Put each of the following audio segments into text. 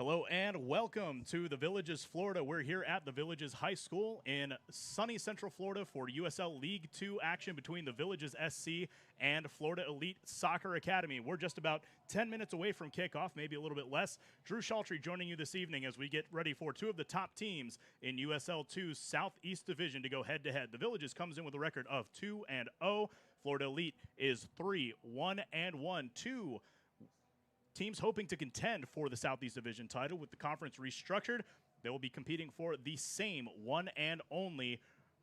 Hello and welcome to the Villages, Florida. We're here at the Villages High School in sunny Central Florida for USL League 2 action between the Villages SC and Florida Elite Soccer Academy. We're just about 10 minutes away from kickoff, maybe a little bit less. Drew Shaltry joining you this evening as we get ready for two of the top teams in USL2's Southeast Division to go head-to-head. The Villages comes in with a record of 2-0. Florida Elite is 3-1-1. Two teams hoping to contend for the Southeast Division title. With the conference restructured, they will be competing for the same one and only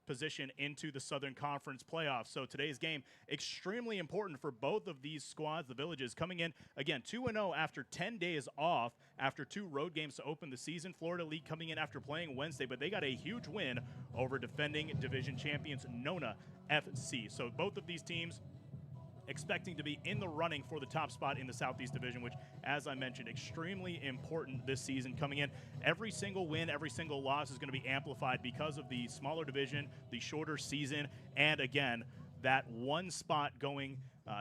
position into the Southern Conference playoffs. So today's game, extremely important for both of these squads. The Villages coming in, again, 2-0 after 10 days off after 2 road games to open the season. Florida League coming in after playing Wednesday, but they got a huge win over defending division champions Nona FC. So both of these teams expecting to be in the running for the top spot in the Southeast Division, which, as I mentioned, extremely important this season coming in. Every single win, every single loss is going to be amplified because of the smaller division, the shorter season, and again, that one spot going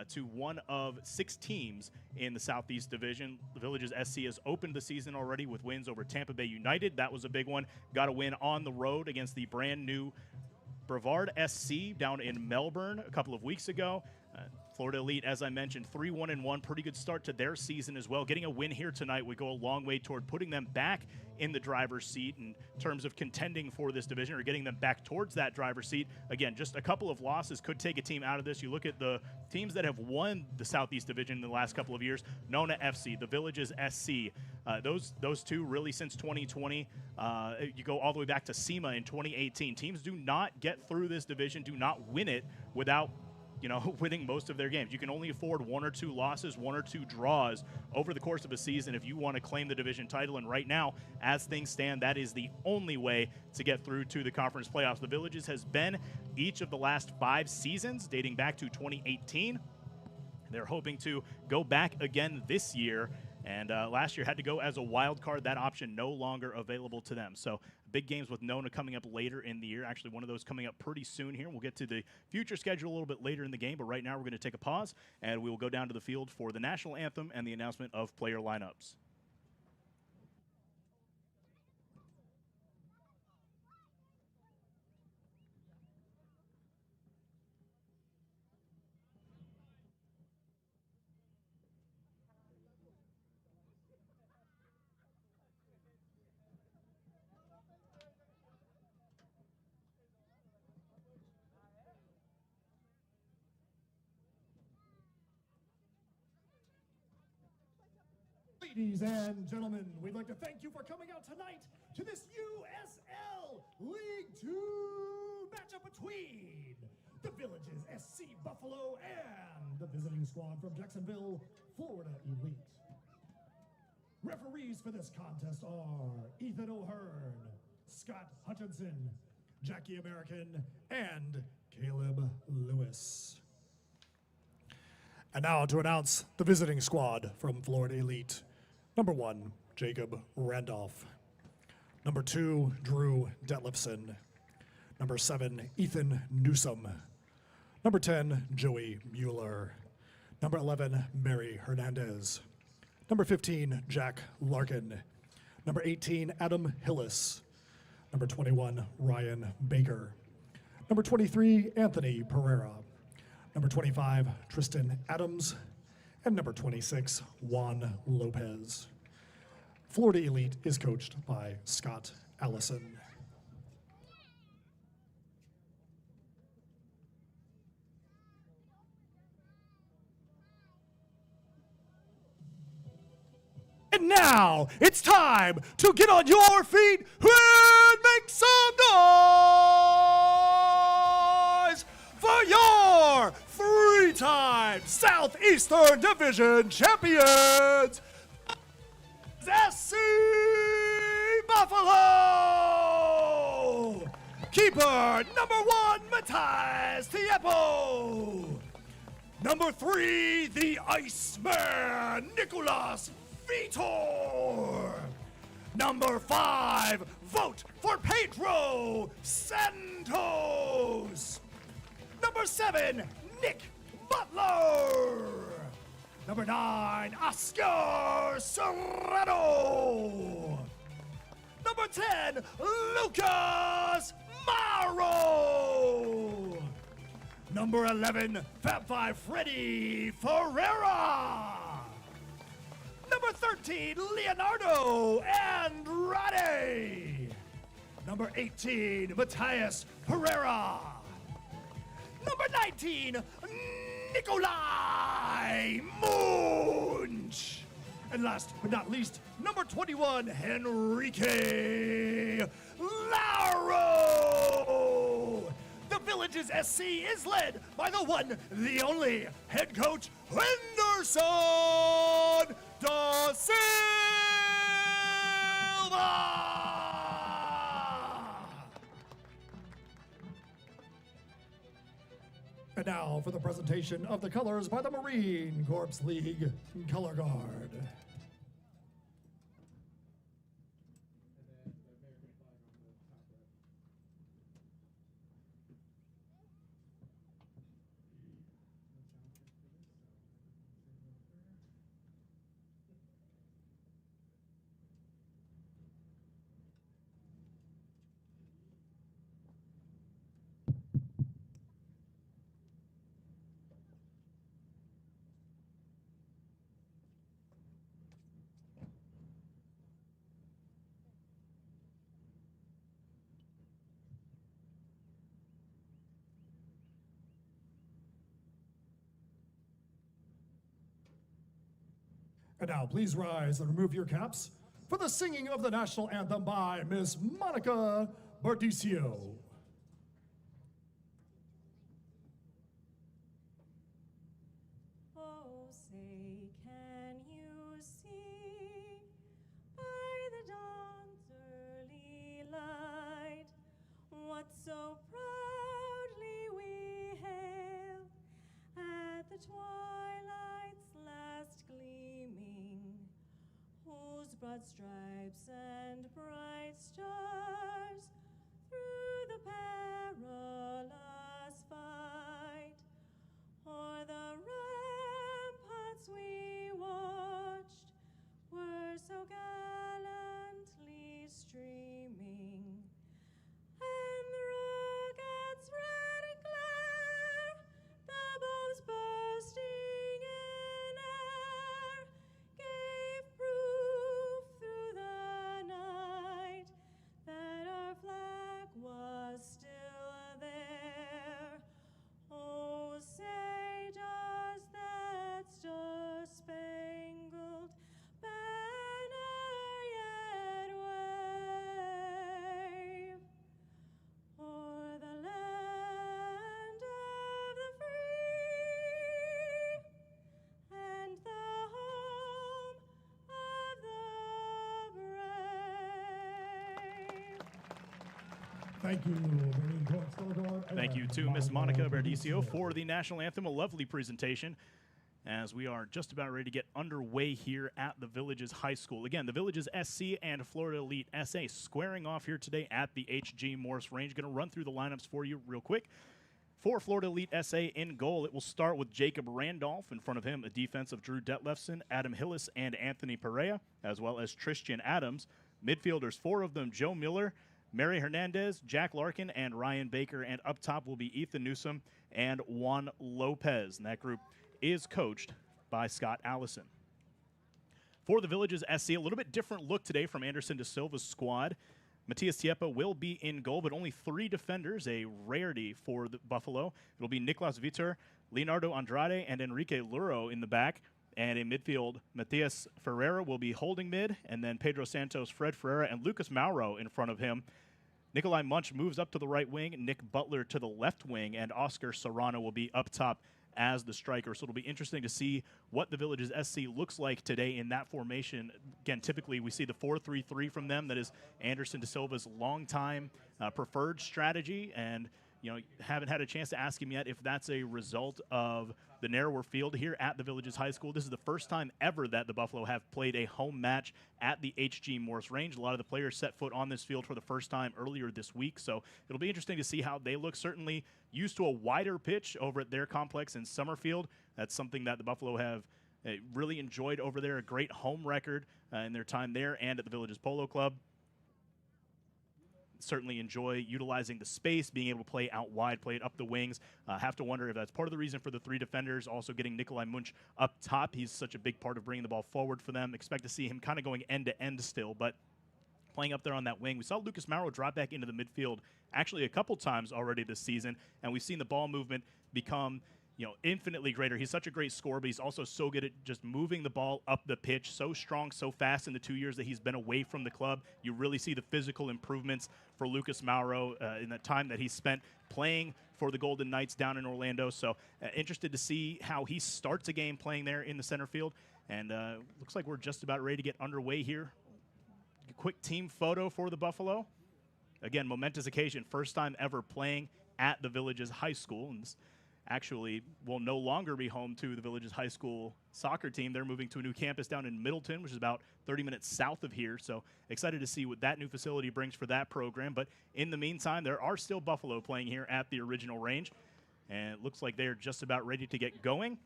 to one of 6 teams in the Southeast Division. The Villages SC has opened the season already with wins over Tampa Bay United. That was a big one. Got a win on the road against the brand new Brevard SC down in Melbourne a couple of weeks ago. Florida Elite, as I mentioned, 3-1-1, pretty good start to their season as well. Getting a win here tonight would go a long way toward putting them back in the driver's seat in terms of contending for this division, or getting them back towards that driver's seat. Again, just a couple of losses could take a team out of this. You look at the teams that have won the Southeast Division in the last couple of years: Nona FC, the Villages SC. Those two really since 2020. You go all the way back to SEMA in 2018. Teams do not get through this division, do not win it without winning most of their games. You can only afford 1 or 2 losses, 1 or 2 draws over the course of a season if you want to claim the division title. And right now, as things stand, that is the only way to get through to the conference playoffs. The Villages has been each of the last 5 seasons, dating back to 2018. They're hoping to go back again this year. And last year had to go as a wild card. That option no longer available to them. So big games with Nona coming up later in the year. Actually, one of those coming up pretty soon here. We'll get to the future schedule a little bit later in the game. But right now we're going to take a pause, and we will go down to the field for the national anthem and the announcement of player lineups. Ladies and gentlemen, we'd like to thank you for coming out tonight to this USL League 2 matchup between the Villages SC Buffalo and the visiting squad from Jacksonville, Florida Elite. Referees for this contest are Ethan O'Hearn, Scott Hutchinson, Jackie American, and Caleb Lewis. And now to announce the visiting squad from Florida Elite. Number 1, Jacob Randolph. Number 2, Drew Detlefson. Number 7, Ethan Newsom. Number 10, Joey Mueller. Number 11, Mary Hernandez. Number 15, Jack Larkin. Number 18, Adam Hillis. Number 21, Ryan Baker. Number 23, Anthony Pereira. Number 25, Tristan Adams. And number 26, Juan Lopez. Florida Elite is coached by Scott Allison. And now it's time to get on your feet and make some noise for your 3-time Southeastern Division champions, SC Buffalo! Keeper number 1, Matthias Tiepo. Number 3, the Iceman, Nicolas Vitor. Number 5, vote for Pedro Santos. Number 7, Nick Butler. Number 9, Oscar Serrano. 10, Lucas Mauro. Number 11, Fab 5, Freddy Ferreira. Number 13, Leonardo Andrade. Number 18, Matthias Herrera. Number 19, Nikolai Munch. And last but not least, number 21, Henrique Lauro. The Villages SC is led by the one, the only, head coach, Henderson da Silva. And now for the presentation of the colors by the Marine Corps League Color Guard. And now please rise and remove your caps for the singing of the national anthem by Miss Monica Bardicio. Oh, say, can you see by the dawn's early light what so proudly we hailed at the twilight's last gleaming, whose broad stripes and bright stars through the perilous fight o'er the ramparts we watched were so gallantly streaming, and the rocket's red glare, the bombs bursting in air, gave proof through the night that our flag was still there. Oh, say does that star-spangled banner yet wave o'er the land of the free and the home of the brave? Thank you, Marine Corps Color Guard. Thank you to Miss Monica Bardicio for the national anthem. A lovely presentation as we are just about ready to get underway here at the Villages High School. Again, the Villages SC and Florida Elite SA squaring off here today at the HG Morse Range. Going to run through the lineups for you real quick. For Florida Elite SA in goal, it will start with Jacob Randolph. In front of him, a defense of Drew Detlefson, Adam Hillis, and Anthony Perea, as well as Tristan Adams. Midfielders, four of them, Joe Miller, Mary Hernandez, Jack Larkin, and Ryan Baker. And up top will be Ethan Newsom and Juan Lopez. And that group is coached by Scott Allison. For the Villages SC, a little bit different look today from Anderson de Silva's squad. Matias Tiepa will be in goal, but only three defenders, a rarity for the Buffalo. It'll be Niklas Vitor, Leonardo Andrade, and Enrique Luro in the back. And in midfield, Matias Ferreira will be holding mid, and then Pedro Santos, Fred Ferreira, and Lucas Mauro in front of him. Nikolai Munch moves up to the right wing, Nick Butler to the left wing, and Oscar Serrano will be up top as the striker. So it'll be interesting to see what the Villages SC looks like today in that formation. Again, typically we see the 4-3-3 from them. That is Anderson de Silva's longtime preferred strategy, and you know, haven't had a chance to ask him yet if that's a result of the narrower field here at the Villages High School. This is the first time ever that the Buffalo have played a home match at the HG Morse Range. A lot of the players set foot on this field for the first time earlier this week, so it'll be interesting to see how they look. Certainly used to a wider pitch over at their complex in Summerfield. That's something that the Buffalo have really enjoyed over there, a great home record in their time there and at the Villages Polo Club. certainly enjoy utilizing the space, being able to play out wide, play it up the wings. Have to wonder if that's part of the reason for the 3 defenders, also getting Nikolai Munch up top. He's such a big part of bringing the ball forward for them. Expect to see him kind of going end-to-end still, but playing up there on that wing. We saw Lucas Mauro drop back into the midfield actually a couple times already this season, and we've seen the ball movement become infinitely greater. He's such a great scorer, but he's also so good at just moving the ball up the pitch, so strong, so fast in the 2 years that he's been away from the club. You really see the physical improvements for Lucas Mauro in the time that he spent playing for the Golden Knights down in Orlando. So interested to see how he starts a game playing there in the center field. And looks like we're just about ready to get underway here. A quick team photo for the Buffalo. Again, momentous occasion, first time ever playing at the Villages High School. And this actually will no longer be home to the Villages High School soccer team. They're moving to a new campus down in Middleton, which is about 30 minutes south of here. So excited to see what that new facility brings for that program. But in the meantime, there are still Buffalo playing here at the original range. And it looks like they're just about ready to get going.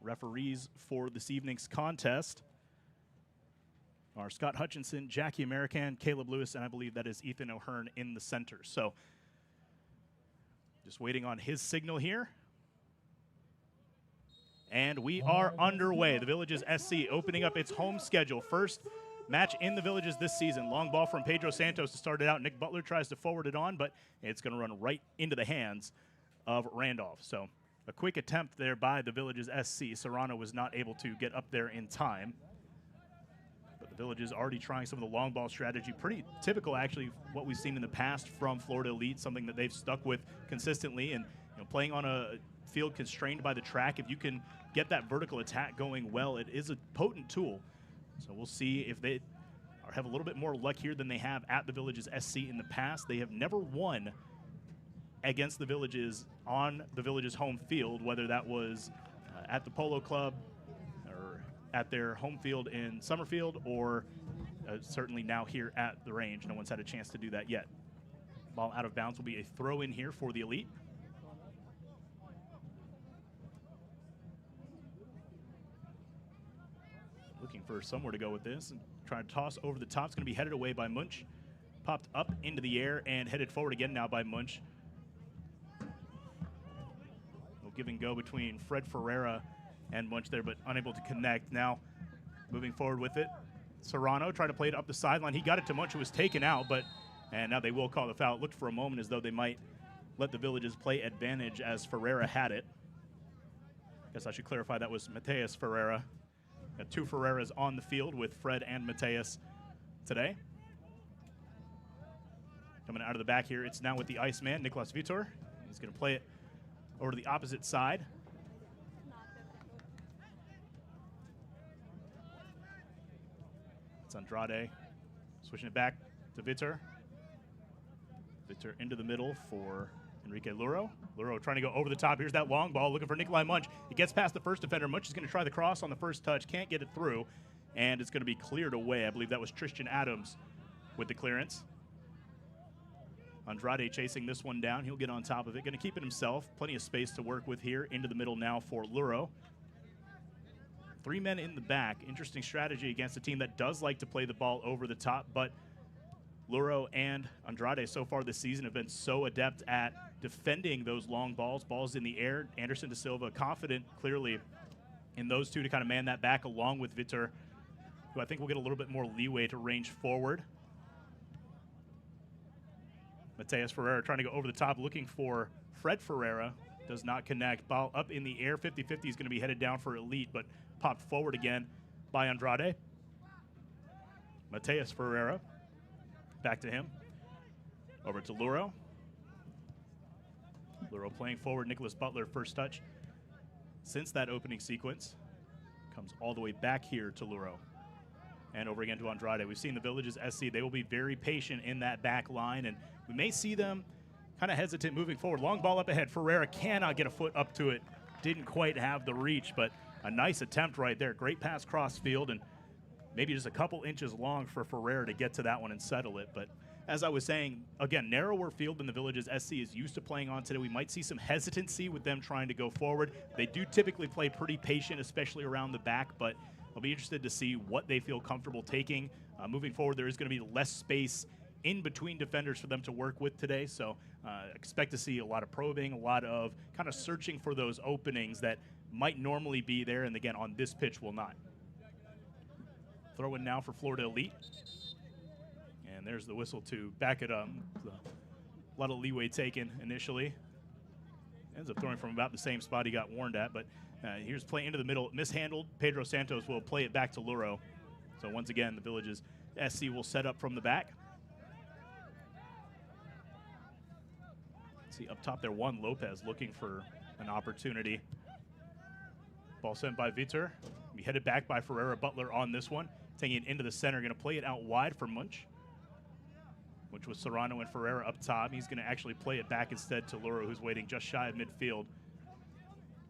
Referees for this evening's contest are Scott Hutchinson, Jackie American, Caleb Lewis, and I believe that is Ethan O'Hearn in the center. So just waiting on his signal here. And we are underway. The Villages SC opening up its home schedule. First match in the Villages this season. Long ball from Pedro Santos to start it out. Nick Butler tries to forward it on, but it's going to run right into the hands of Randolph. So a quick attempt there by the Villages SC. Serrano was not able to get up there in time. But the Villages already trying some of the long ball strategy. Pretty typical, actually, what we've seen in the past from Florida Elite, something that they've stuck with consistently. And playing on a field constrained by the track, if you can get that vertical attack going well, it is a potent tool. So we'll see if they have a little bit more luck here than they have at the Villages SC in the past. They have never won against the Villages on the Villages home field, whether that was at the Polo Club or at their home field in Summerfield, or certainly now here at the range. No one's had a chance to do that yet. Ball out of bounds will be a throw in here for the Elite. Looking for somewhere to go with this and trying to toss over the top. It's going to be headed away by Munch. Popped up into the air and headed forward again now by Munch. Give and go between Fred Ferreira and Munch there, but unable to connect. Now moving forward with it. Serrano tried to play it up the sideline. He got it to Munch, who was taken out, and now they will call the foul. It looked for a moment as though they might let the Villages play advantage as Ferreira had it. Guess I should clarify that was Mateus Ferreira. Got 2 Ferreiras on the field with Fred and Mateus today. Coming out of the back here, it's now with the Iceman, Nicolas Vitor. He's going to play it over to the opposite side. It's Andrade switching it back to Vitor. Vitor into the middle for Enrique Luro. Luro trying to go over the top. Here's that long ball looking for Nikolai Munch. It gets past the first defender. Munch is going to try the cross on the first touch. Can't get it through. And it's going to be cleared away. I believe that was Tristan Adams with the clearance. Andrade chasing this one down. He'll get on top of it. Going to keep it himself. Plenty of space to work with here. Into the middle now for Luro. 3 men in the back. Interesting strategy against a team that does like to play the ball over the top, but Luro and Andrade so far this season have been so adept at defending those long balls, balls in the air. Anderson da Silva confident clearly in those two to kind of man that back along with Vitor, who I think will get a little bit more leeway to range forward. Mateus Ferreira trying to go over the top, looking for Fred Ferreira. Does not connect. Ball up in the air. 50-50 is going to be headed down for Elite, but popped forward again by Andrade. Mateus Ferreira. Back to him. Over to Luro. Luro playing forward. Nicholas Butler, first touch since that opening sequence. Comes all the way back here to Luro. And over again to Andrade. We've seen the Villages SC. They will be very patient in that back line, and we may see them kind of hesitant moving forward. Long ball up ahead. Ferreira cannot get a foot up to it. Didn't quite have the reach, but a nice attempt right there. Great pass cross field, and maybe just a couple inches long for Ferreira to get to that one and settle it. But as I was saying, again, narrower field than the Villages SC is used to playing on today. We might see some hesitancy with them trying to go forward. They do typically play pretty patient, especially around the back, but I'll be interested to see what they feel comfortable taking. Moving forward, there is going to be less space in between defenders for them to work with today. So expect to see a lot of probing, a lot of kind of searching for those openings that might normally be there, and again, on this pitch will not. Throw in now for Florida Elite. And there's the whistle to back it up. A lot of leeway taken initially. Ends up throwing from about the same spot he got warned at, but here's play into the middle, mishandled. Pedro Santos will play it back to Luro. So once again, the Villages SC will set up from the back. See up top there, Juan Lopez looking for an opportunity. Ball sent by Vitor. Be headed back by Ferreira Butler on this one. Taking it into the center, going to play it out wide for Munch. Which was Serrano and Ferreira up top. He's going to actually play it back instead to Luro, who's waiting just shy of midfield.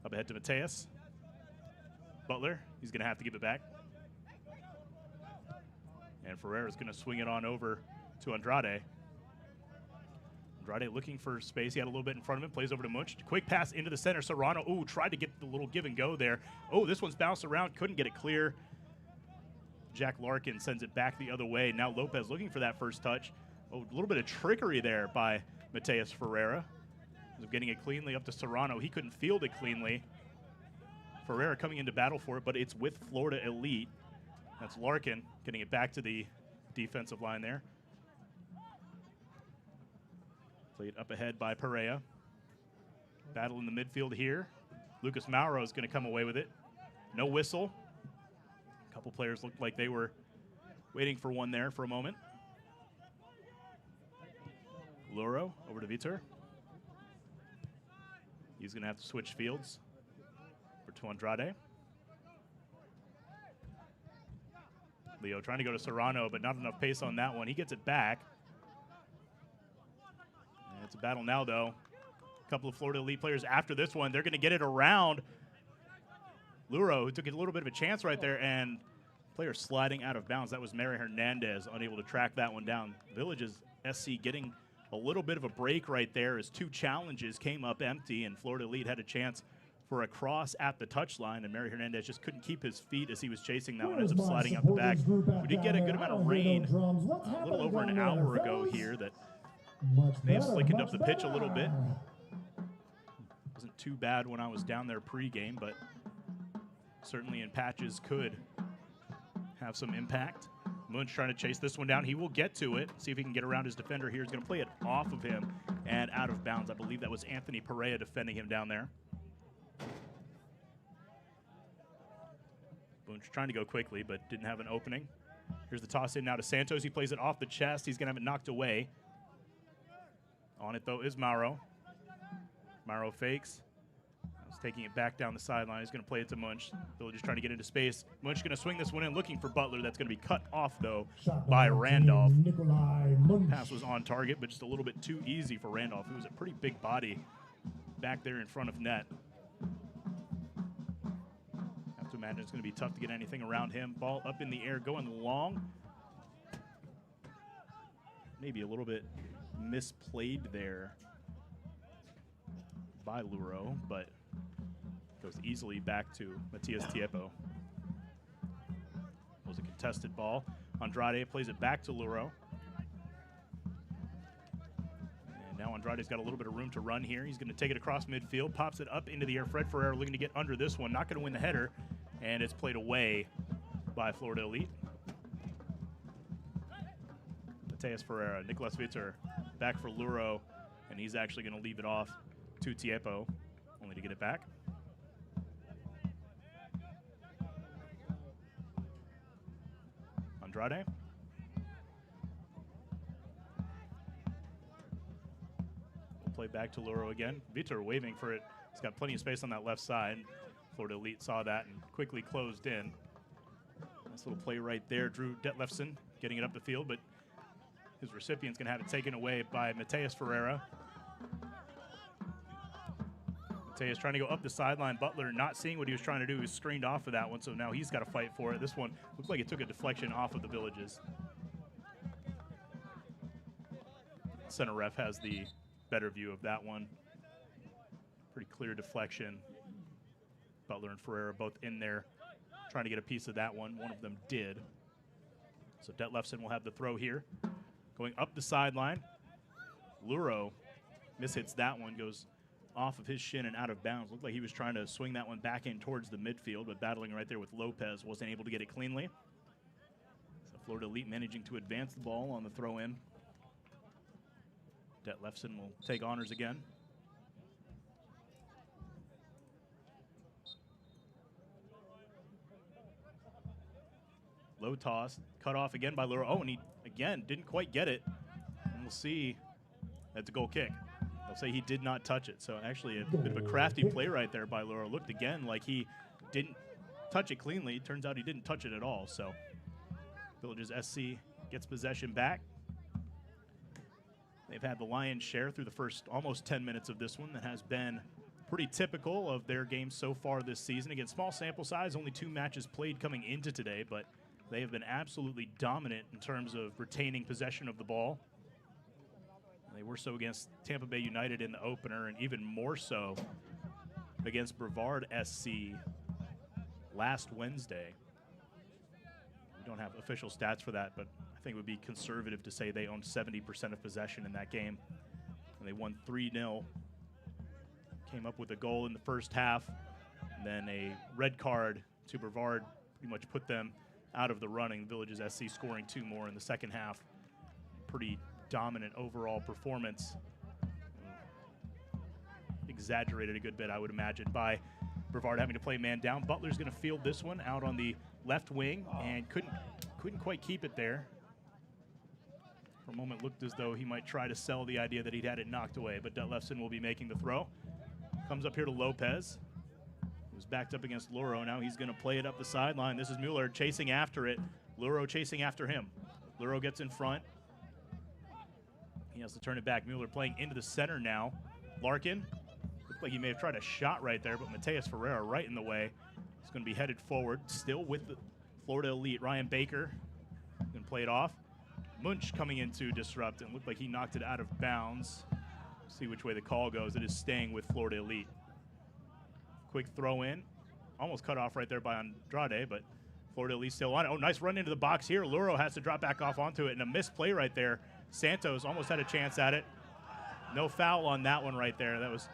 Up ahead to Mateus. Butler, he's going to have to give it back. And Ferreira's going to swing it on over to Andrade. Andrade looking for space. He had a little bit in front of him. Plays over to Munch. Quick pass into the center. Serrano, ooh, tried to get the little give and go there. Oh, this one's bounced around. Couldn't get it clear. Jack Larkin sends it back the other way. Now Lopez looking for that first touch. Oh, a little bit of trickery there by Mateus Ferreira. Getting it cleanly up to Serrano. He couldn't field it cleanly. Ferreira coming into battle for it, but it's with Florida Elite. That's Larkin getting it back to the defensive line there. Played up ahead by Perea. Battle in the midfield here. Lucas Mauro is going to come away with it. No whistle. A couple players looked like they were waiting for one there for a moment. Luro over to Vitor. He's going to have to switch fields to Andrade. Leo trying to go to Serrano, but not enough pace on that one. He gets it back. And it's a battle now, though. A couple of Florida Elite players after this one. They're going to get it around Luro, who took a little bit of a chance right there, and player sliding out of bounds. That was Mary Hernandez, unable to track that one down. Villages SC getting a little bit of a break right there as two challenges came up empty, and Florida Elite had a chance for a cross at the touchline, and Mary Hernandez just couldn't keep his feet as he was chasing that one. Ends up sliding up the back. We did get a good amount of rain a little over an hour ago here that may have slickened up the pitch a little bit. Wasn't too bad when I was down there pregame, but certainly in patches could have some impact. Munch trying to chase this one down. He will get to it. See if he can get around his defender here. He's going to play it off of him and out of bounds. I believe that was Anthony Perea defending him down there. Munch trying to go quickly, but didn't have an opening. Here's the toss in now to Santos. He plays it off the chest. He's going to have it knocked away. On it, though, is Mauro. Mauro fakes. He's taking it back down the sideline. He's going to play it to Munch. Village is trying to get into space. Munch going to swing this one in, looking for Butler. That's going to be cut off, though, by Randolph. Pass was on target, but just a little bit too easy for Randolph, who was a pretty big body back there in front of net. Have to imagine it's going to be tough to get anything around him. Ball up in the air, going long. Maybe a little bit misplayed there by Luro, but goes easily back to Matias Tiepo. It was a contested ball. Andrade plays it back to Luro. And now Andrade's got a little bit of room to run here. He's going to take it across midfield, pops it up into the air. Fred Ferreira looking to get under this one. Not going to win the header, and it's played away by Florida Elite. Mateus Ferreira, Nicolas Vitor back for Luro, and he's actually going to leave it off to Tiepo, only to get it back. Andrade. We'll play back to Luro again. Vitor waving for it. He's got plenty of space on that left side. Florida Elite saw that and quickly closed in. Nice little play right there. Drew Detlefsen getting it up the field, but his recipient's going to have it taken away by Mateus Ferreira. Mateus trying to go up the sideline. Butler not seeing what he was trying to do. He was screened off of that one, so now he's got to fight for it. This one looked like it took a deflection off of the Villages. Center ref has the better view of that one. Pretty clear deflection. Butler and Ferreira both in there trying to get a piece of that one. One of them did. So Detlefsen will have the throw here. going up the sideline. Luro mishits that one, goes off of his shin and out of bounds. Looked like he was trying to swing that one back in towards the midfield, but battling right there with Lopez, wasn't able to get it cleanly. So Florida Elite managing to advance the ball on the throw-in. Detlefsen will take honors again. Low toss, cut off again by Luro. Oh, and he, again, didn't quite get it. And we'll see. That's a goal kick. They'll say he did not touch it. So actually a bit of a crafty play right there by Luro. Looked again like he didn't touch it cleanly. Turns out he didn't touch it at all. So Villages SC gets possession back. They've had the lion's share through the first almost 10 minutes of this one. That has been pretty typical of their games so far this season. Again, small sample size, only 2 matches played coming into today, but they have been absolutely dominant in terms of retaining possession of the ball. And they were so against Tampa Bay United in the opener, and even more so against Brevard SC last Wednesday. We don't have official stats for that, but I think it would be conservative to say they owned 70% of possession in that game. And they won 3-0. Came up with a goal in the first half, and then a red card to Brevard pretty much put them out of the running. Villages SC scoring 2 more in the second half. Pretty dominant overall performance. Exaggerated a good bit, I would imagine, by Brevard having to play man down. Butler's going to field this one out on the left wing and couldn't quite keep it there. For a moment looked as though he might try to sell the idea that he'd had it knocked away, but Detlefsen will be making the throw. Comes up here to Lopez. He was backed up against Luro. Now he's going to play it up the sideline. This is Mueller chasing after it. Luro chasing after him. Luro gets in front. He has to turn it back. Mueller playing into the center now. Larkin. Looked like he may have tried a shot right there, but Mateus Ferreira right in the way. He's going to be headed forward. Still with the Florida Elite. Ryan Baker going to play it off. Munch coming in to disrupt, and looked like he knocked it out of bounds. See which way the call goes. It is staying with Florida Elite. Quick throw in. Almost cut off right there by Andrade, but Florida Elite still on it. Oh, nice run into the box here. Luro has to drop back off onto it, and a missed play right there. Santos almost had a chance at it. No foul on that one right there. That was,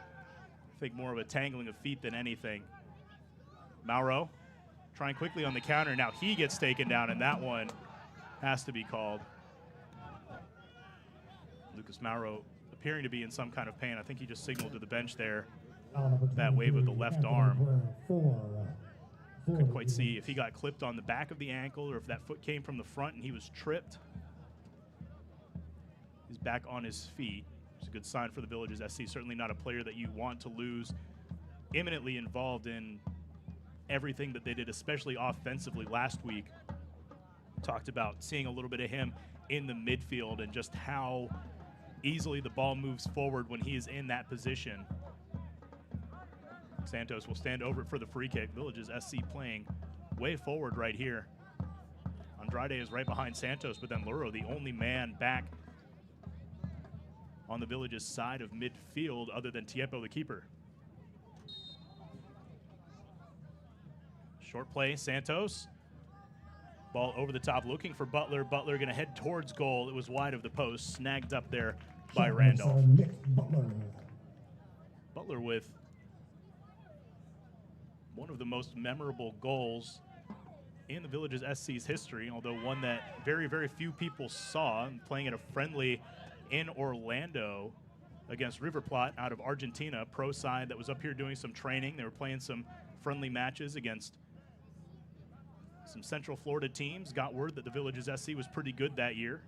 I think, more of a tangling of feet than anything. Mauro trying quickly on the counter. Now he gets taken down, and that one has to be called. Lucas Mauro appearing to be in some kind of pain. I think he just signaled to the bench there. That wave of the left arm. Couldn't quite see if he got clipped on the back of the ankle or if that foot came from the front and he was tripped. He's back on his feet. It's a good sign for the Villages SC. Certainly not a player that you want to lose. Eminently involved in everything that they did, especially offensively last week. Talked about seeing a little bit of him in the midfield and just how easily the ball moves forward when he is in that position. Santos will stand over it for the free kick. Villages SC playing way forward right here. Andrade is right behind Santos, but then Luro, the only man back on the Villages side of midfield other than Tiepo, the keeper. Short play, Santos. Ball over the top, looking for Butler. Butler going to head towards goal. It was wide of the post, snagged up there by Randolph. Butler with one of the most memorable goals in the Villages SC's history, although one that very, very few people saw, playing at a friendly in Orlando against River Plate out of Argentina, pro side that was up here doing some training. They were playing some friendly matches against some Central Florida teams. Got word that the Villages SC was pretty good that year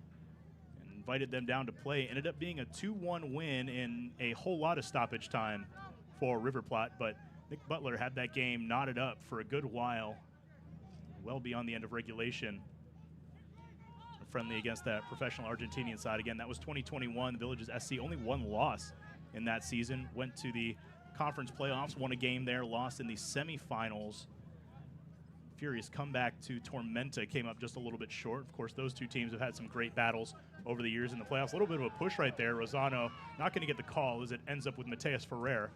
and invited them down to play. Ended up being a 2-1 win in a whole lot of stoppage time for River Plate, but Nick Butler had that game knotted up for a good while, well beyond the end of regulation. Friendly against that professional Argentinian side. Again, that was 2021. The Villages SC only one loss in that season. Went to the conference playoffs, won a game there, lost in the semifinals. Furious comeback to Tormenta came up just a little bit short. Of course, those two teams have had some great battles over the years in the playoffs. A little bit of a push right there. Rosano not going to get the call as it ends up with Mateus Ferrer.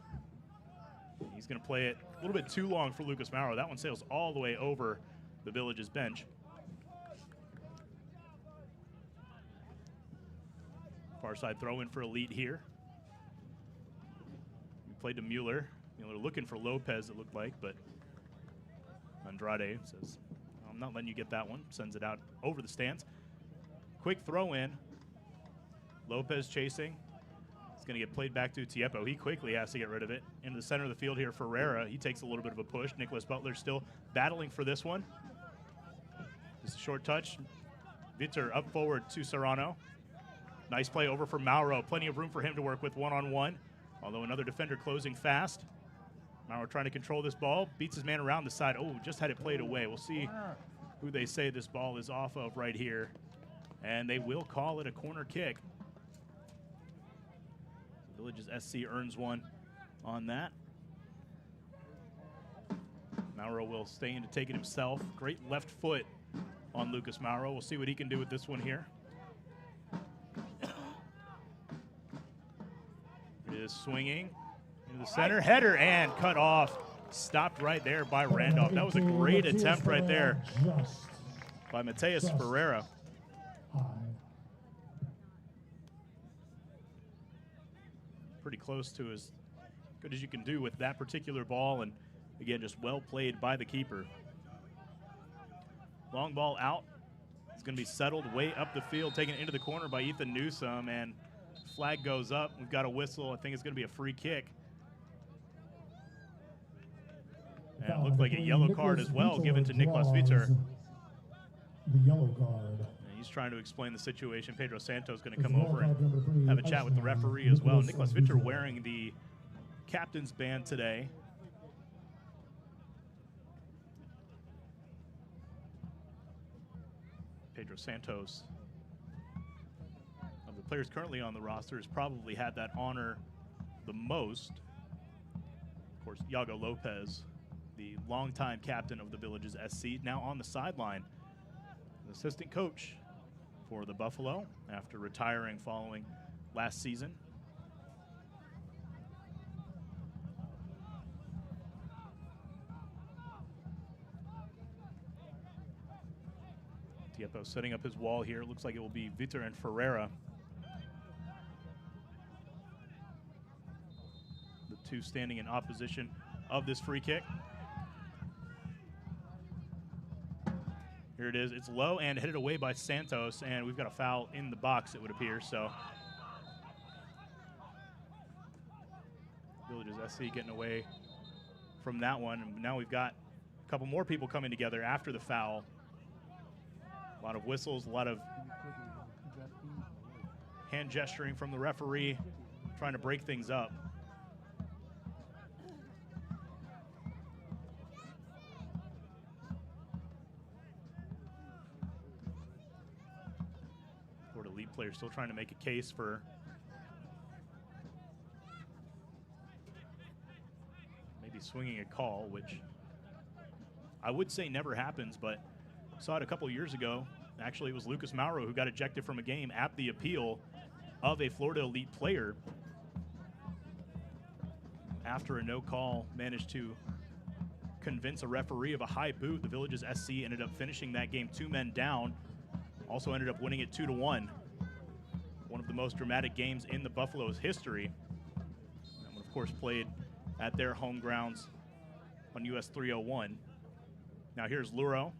He's going to play it a little bit too long for Lucas Mauro. That one sails all the way over the Villages bench. Far side throw in for Elite here. We played to Mueller. Mueller looking for Lopez, it looked like, but Andrade says, I'm not letting you get that one. Sends it out over the stands. Quick throw in. Lopez chasing. It's going to get played back to Tiepo. He quickly has to get rid of it. Into the center of the field here, Ferreira. He takes a little bit of a push. Nicholas Butler still battling for this one. Just a short touch. Vitor up forward to Serrano. Nice play over for Mauro. Plenty of room for him to work with one-on-one. Although another defender closing fast. Mauro trying to control this ball. Beats his man around the side. Oh, just had it played away. We'll see who they say this ball is off of right here. And they will call it a corner kick. Villages SC earns one on that. Mauro will stay in to take it himself. Great left foot on Lucas Mauro. We'll see what he can do with this one here. It is swinging into the center. Header and cut off. Stopped right there by Randolph. That was a great attempt right there by Mateus Ferreira. Pretty close to as good as you can do with that particular ball, and again, just well played by the keeper. Long ball out. It's going to be settled way up the field, taken into the corner by Ethan Newsome, and flag goes up. We've got a whistle. I think it's going to be a free kick. And it looked like a yellow card as well given to Nicholas Vitor. The yellow card. He's trying to explain the situation. Pedro Santos going to come over and have a chat with the referee as well. Nicholas Vitor wearing the captain's band today. Pedro Santos, of the players currently on the roster, has probably had that honor the most. Of course, Iago Lopez, the longtime captain of the Villages SC, now on the sideline, an assistant coach for the Buffalo after retiring following last season. Tiepo setting up his wall here. Looks like it will be Vitor and Ferreira, the two standing in opposition of this free kick. Here it is. It's low and headed away by Santos, and we've got a foul in the box, it would appear. So Villages SC getting away from that one. And now we've got a couple more people coming together after the foul. A lot of whistles, a lot of hand gesturing from the referee, trying to break things up. Florida Elite player still trying to make a case for maybe swinging a call, which I would say never happens, but saw it a couple years ago. Actually, it was Lucas Mauro who got ejected from a game at the appeal of a Florida Elite player after a no call managed to convince a referee of a high boot. The Villages SC ended up finishing that game 2 men down. Also ended up winning it 2-1. One of the most dramatic games in the Buffalo's history. That one, of course, played at their home grounds on US 301. Now here's Luro.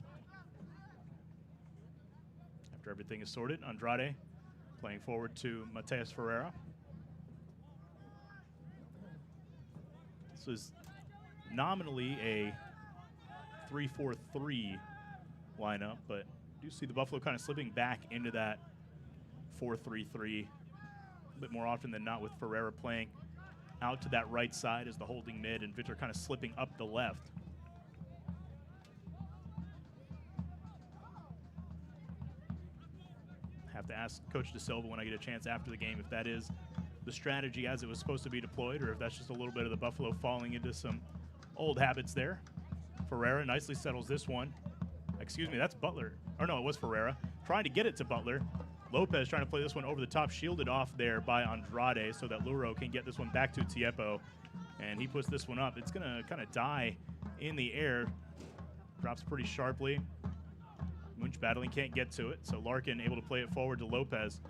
After everything is sorted, Andrade playing forward to Mateus Ferreira. This is nominally a 3-4-3 lineup, but you see the Buffalo kind of slipping back into that 4-3-3 a bit more often than not, with Ferreira playing out to that right side as the holding mid and Vitor kind of slipping up the left. Have to ask Coach De Silva when I get a chance after the game if that is the strategy as it was supposed to be deployed, or if that's just a little bit of the Buffalo falling into some old habits there. Ferreira nicely settles this one. Excuse me, that's Butler. Or no, it was Ferreira. Trying to get it to Butler. Lopez trying to play this one over the top, shielded off there by Andrade so that Luro can get this one back to Tiepo. And he puts this one up. It's going to kind of die in the air. Drops pretty sharply. Munch battling, can't get to it. So Larkin able to play it forward to Lopez.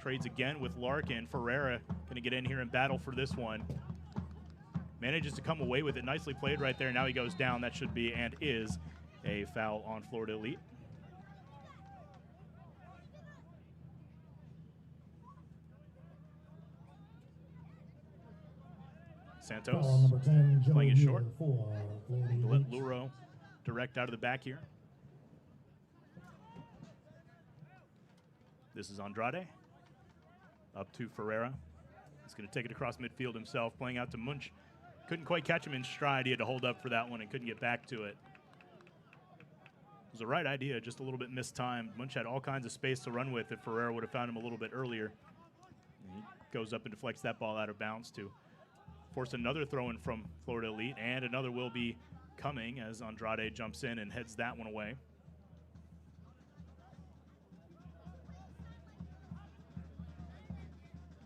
Trades again with Larkin. Ferreira going to get in here and battle for this one. Manages to come away with it. Nicely played right there. Now he goes down. That should be and is a foul on Florida Elite. Santos Foul number 10, Joe playing it Mueller short. for Florida To let Elite. Luro direct out of the back here. This is Andrade. Up to Ferreira. He's going to take it across midfield himself, playing out to Munch. Couldn't quite catch him in stride. He had to hold up for that one and couldn't get back to it. It was the right idea, just a little bit mistimed. Munch had all kinds of space to run with if Ferreira would have found him a little bit earlier. And he goes up and deflects that ball out of bounds to force another throw-in from Florida Elite, and another will be coming as Andrade jumps in and heads that one away.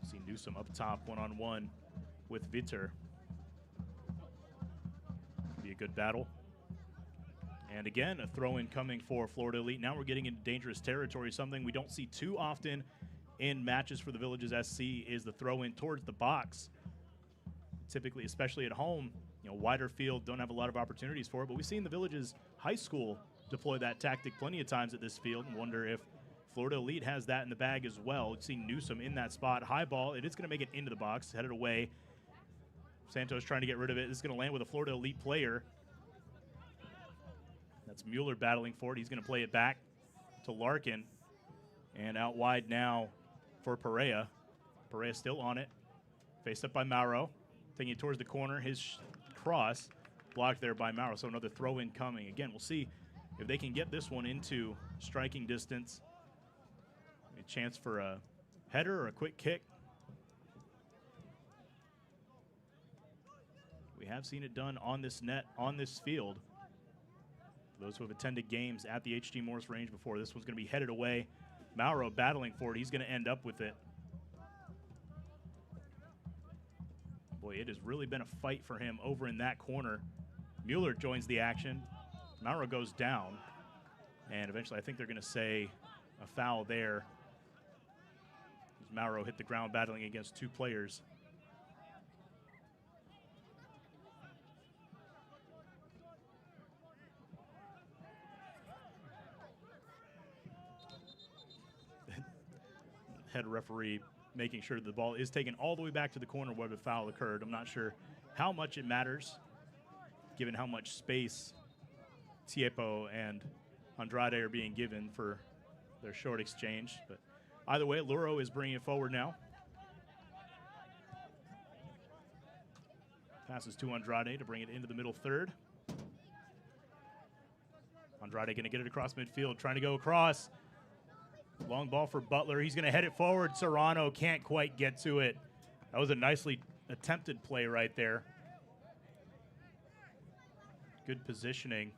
See Newsom up top, one-on-one with Vitter. Be a good battle. And again, a throw-in coming for Florida Elite. Now we're getting into dangerous territory. Something we don't see too often in matches for the Villages SC is the throw-in towards the box. Typically, especially at home, wider field, don't have a lot of opportunities for it. But we've seen the Villages High School deploy that tactic plenty of times at this field, and wonder if Florida Elite has that in the bag as well. We've seen Newsom in that spot. High ball. It is going to make it into the box, headed away. Santos trying to get rid of it. This is going to land with a Florida Elite player. That's Mueller battling for it. He's going to play it back to Larkin. And out wide now for Perea. Perea still on it. Faced up by Mauro. Taking it towards the corner. His cross blocked there by Mauro. So another throw-in coming. Again, we'll see if they can get this one into striking distance. A chance for a header or a quick kick. We have seen it done on this net, on this field. For those who have attended games at the HG Morse Range before, this one's going to be headed away. Mauro battling for it. He's going to end up with it. Boy, it has really been a fight for him over in that corner. Mueller joins the action. Mauro goes down. And eventually I think they're going to say a foul there. Mauro hit the ground battling against two players. Head referee making sure the ball is taken all the way back to the corner where the foul occurred. I'm not sure how much it matters, given how much space Tiepo and Andrade are being given for their short exchange. But either way, Luro is bringing it forward now. Passes to Andrade to bring it into the middle third. Andrade going to get it across midfield, trying to go across. Long ball for Butler. He's going to head it forward. Serrano can't quite get to it. That was a nicely attempted play right there. Good positioning.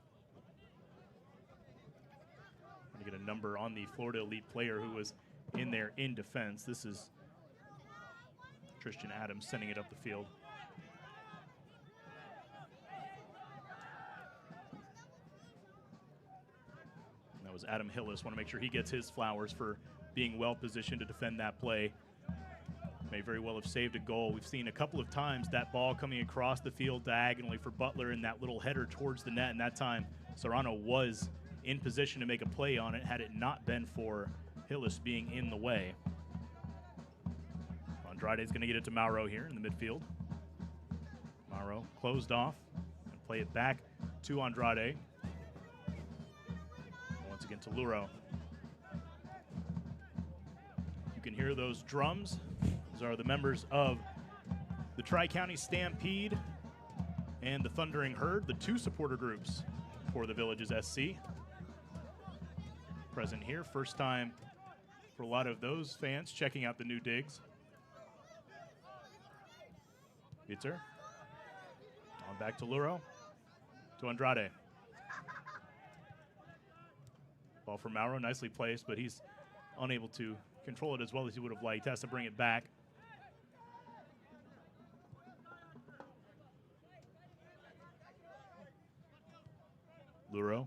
Going to get a number on the Florida Elite player who was in there in defense. This is Tristan Adams sending it up the field. That was Adam Hillis. Want to make sure he gets his flowers for being well positioned to defend that play. May very well have saved a goal. We've seen a couple of times that ball coming across the field diagonally for Butler and that little header towards the net, and that time Serrano was in position to make a play on it had it not been for Hillis being in the way. Andrade's going to get it to Mauro here in the midfield. Mauro closed off and play it back to Andrade. Once again to Luro. You can hear those drums. Those are the members of the Tri-County Stampede and the Thundering Herd, the two supporter groups for the Villages SC. Present here, first time for a lot of those fans checking out the new digs. Vitzer. On back to Luro. To Andrade. Ball for Mauro, nicely placed, but he's unable to control it as well as he would have liked. Has to bring it back. Luro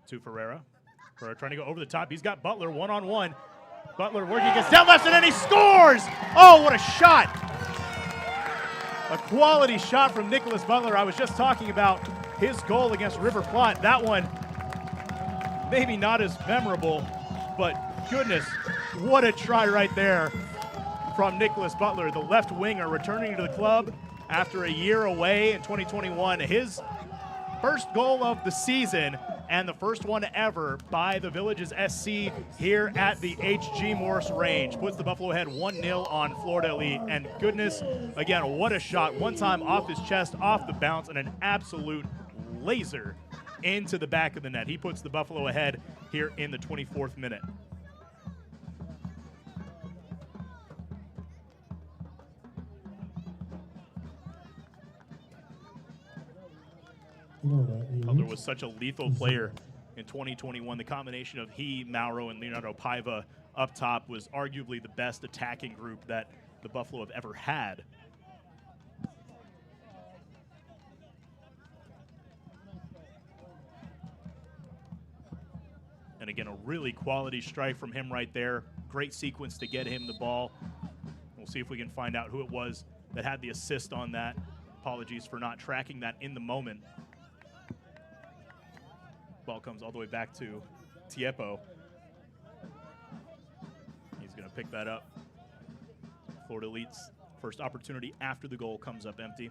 to Ferreira. Ferreira trying to go over the top. He's got Butler one-on-one. Butler working against down left, and then he scores! Oh, what a shot! A quality shot from Nicholas Butler. I was just talking about his goal against River Plate. That one, maybe not as memorable, but goodness, what a try right there from Nicholas Butler, the left winger returning to the club after a year away in 2021. His first goal of the season and the first one ever by the Villages SC here at the HG Morse Range. Puts the Buffalo ahead 1-0 on Florida Elite. And goodness, again, what a shot. One time off his chest, off the bounce, and an absolute laser into the back of the net. He puts the Buffalo ahead here in the 24th minute. Butler was such a lethal player in 2021. The combination of he, Mauro, and Leonardo Paiva up top was arguably the best attacking group that the Buffalo have ever had. And again, a really quality strike from him right there. Great sequence to get him the ball. We'll see if we can find out who it was that had the assist on that. Apologies for not tracking that in the moment. Ball comes all the way back to Tiepo. He's going to pick that up. Florida Elite's first opportunity after the goal comes up empty.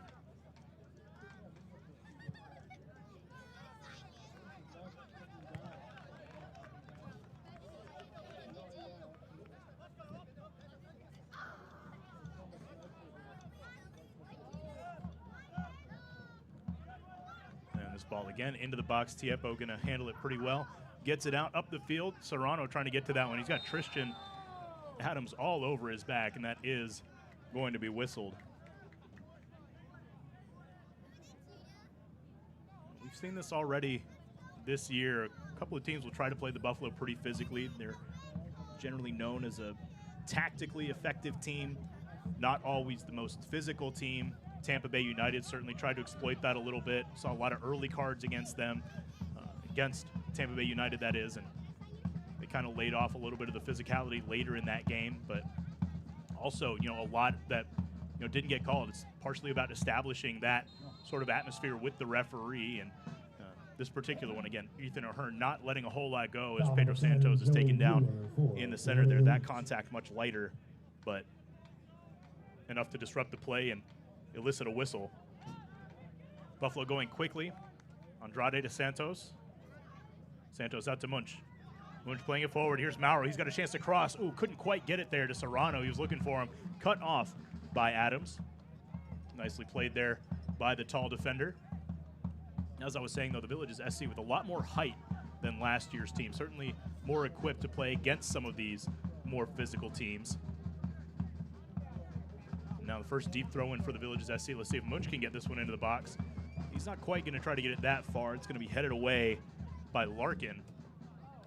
This ball again into the box. Tiepo going to handle it pretty well. Gets it out up the field. Serrano trying to get to that one. He's got Tristan Adams all over his back, and that is going to be whistled. We've seen this already this year. A couple of teams will try to play the Buffalo pretty physically. They're generally known as a tactically effective team, not always the most physical team. Tampa Bay United certainly tried to exploit that a little bit. Saw a lot of early cards against them, against Tampa Bay United, that is, and they kind of laid off a little bit of the physicality later in that game. But also, you know, a lot that didn't get called. It's partially about establishing that sort of atmosphere with the referee. And this particular one, again, Ethan O'Hearn not letting a whole lot go as Pedro Santos is taken down in the center there. That contact much lighter, but enough to disrupt the play and elicit a whistle. Buffalo going quickly. Andrade to Santos. Santos out to Munch. Munch playing it forward. Here's Mauro. He's got a chance to cross. Ooh, couldn't quite get it there to Serrano. He was looking for him. Cut off by Adams. Nicely played there by the tall defender. As I was saying, though, the Villages SC with a lot more height than last year's team. Certainly more equipped to play against some of these more physical teams. Now the first deep throw in for the Villages SC. Let's see if Munch can get this one into the box. He's not quite going to try to get it that far. It's going to be headed away by Larkin.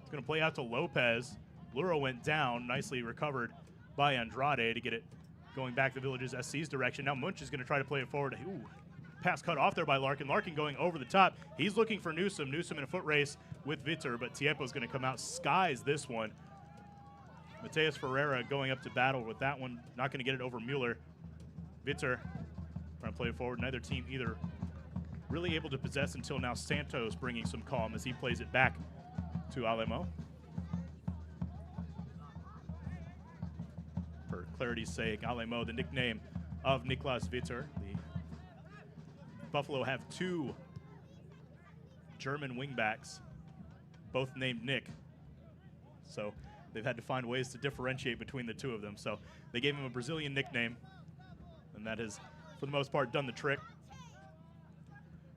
It's going to play out to Lopez. Luro went down, nicely recovered by Andrade to get it going back the Villages SC's direction. Now Munch is going to try to play it forward. Ooh, pass cut off there by Larkin. Larkin going over the top. He's looking for Newsom. Newsom in a foot race with Vitor, but Tiepo's going to come out, skies this one. Mateus Ferreira going up to battle with that one. Not going to get it over Mueller. Vitor trying to play it forward. Neither team either really able to possess until now. Santos bringing some calm as he plays it back to Alemo. For clarity's sake, Alemo, the nickname of Niklas Vitor. The Buffalo have two German wingbacks, both named Nick. So they've had to find ways to differentiate between the two of them. So they gave him a Brazilian nickname, and that has, for the most part, done the trick.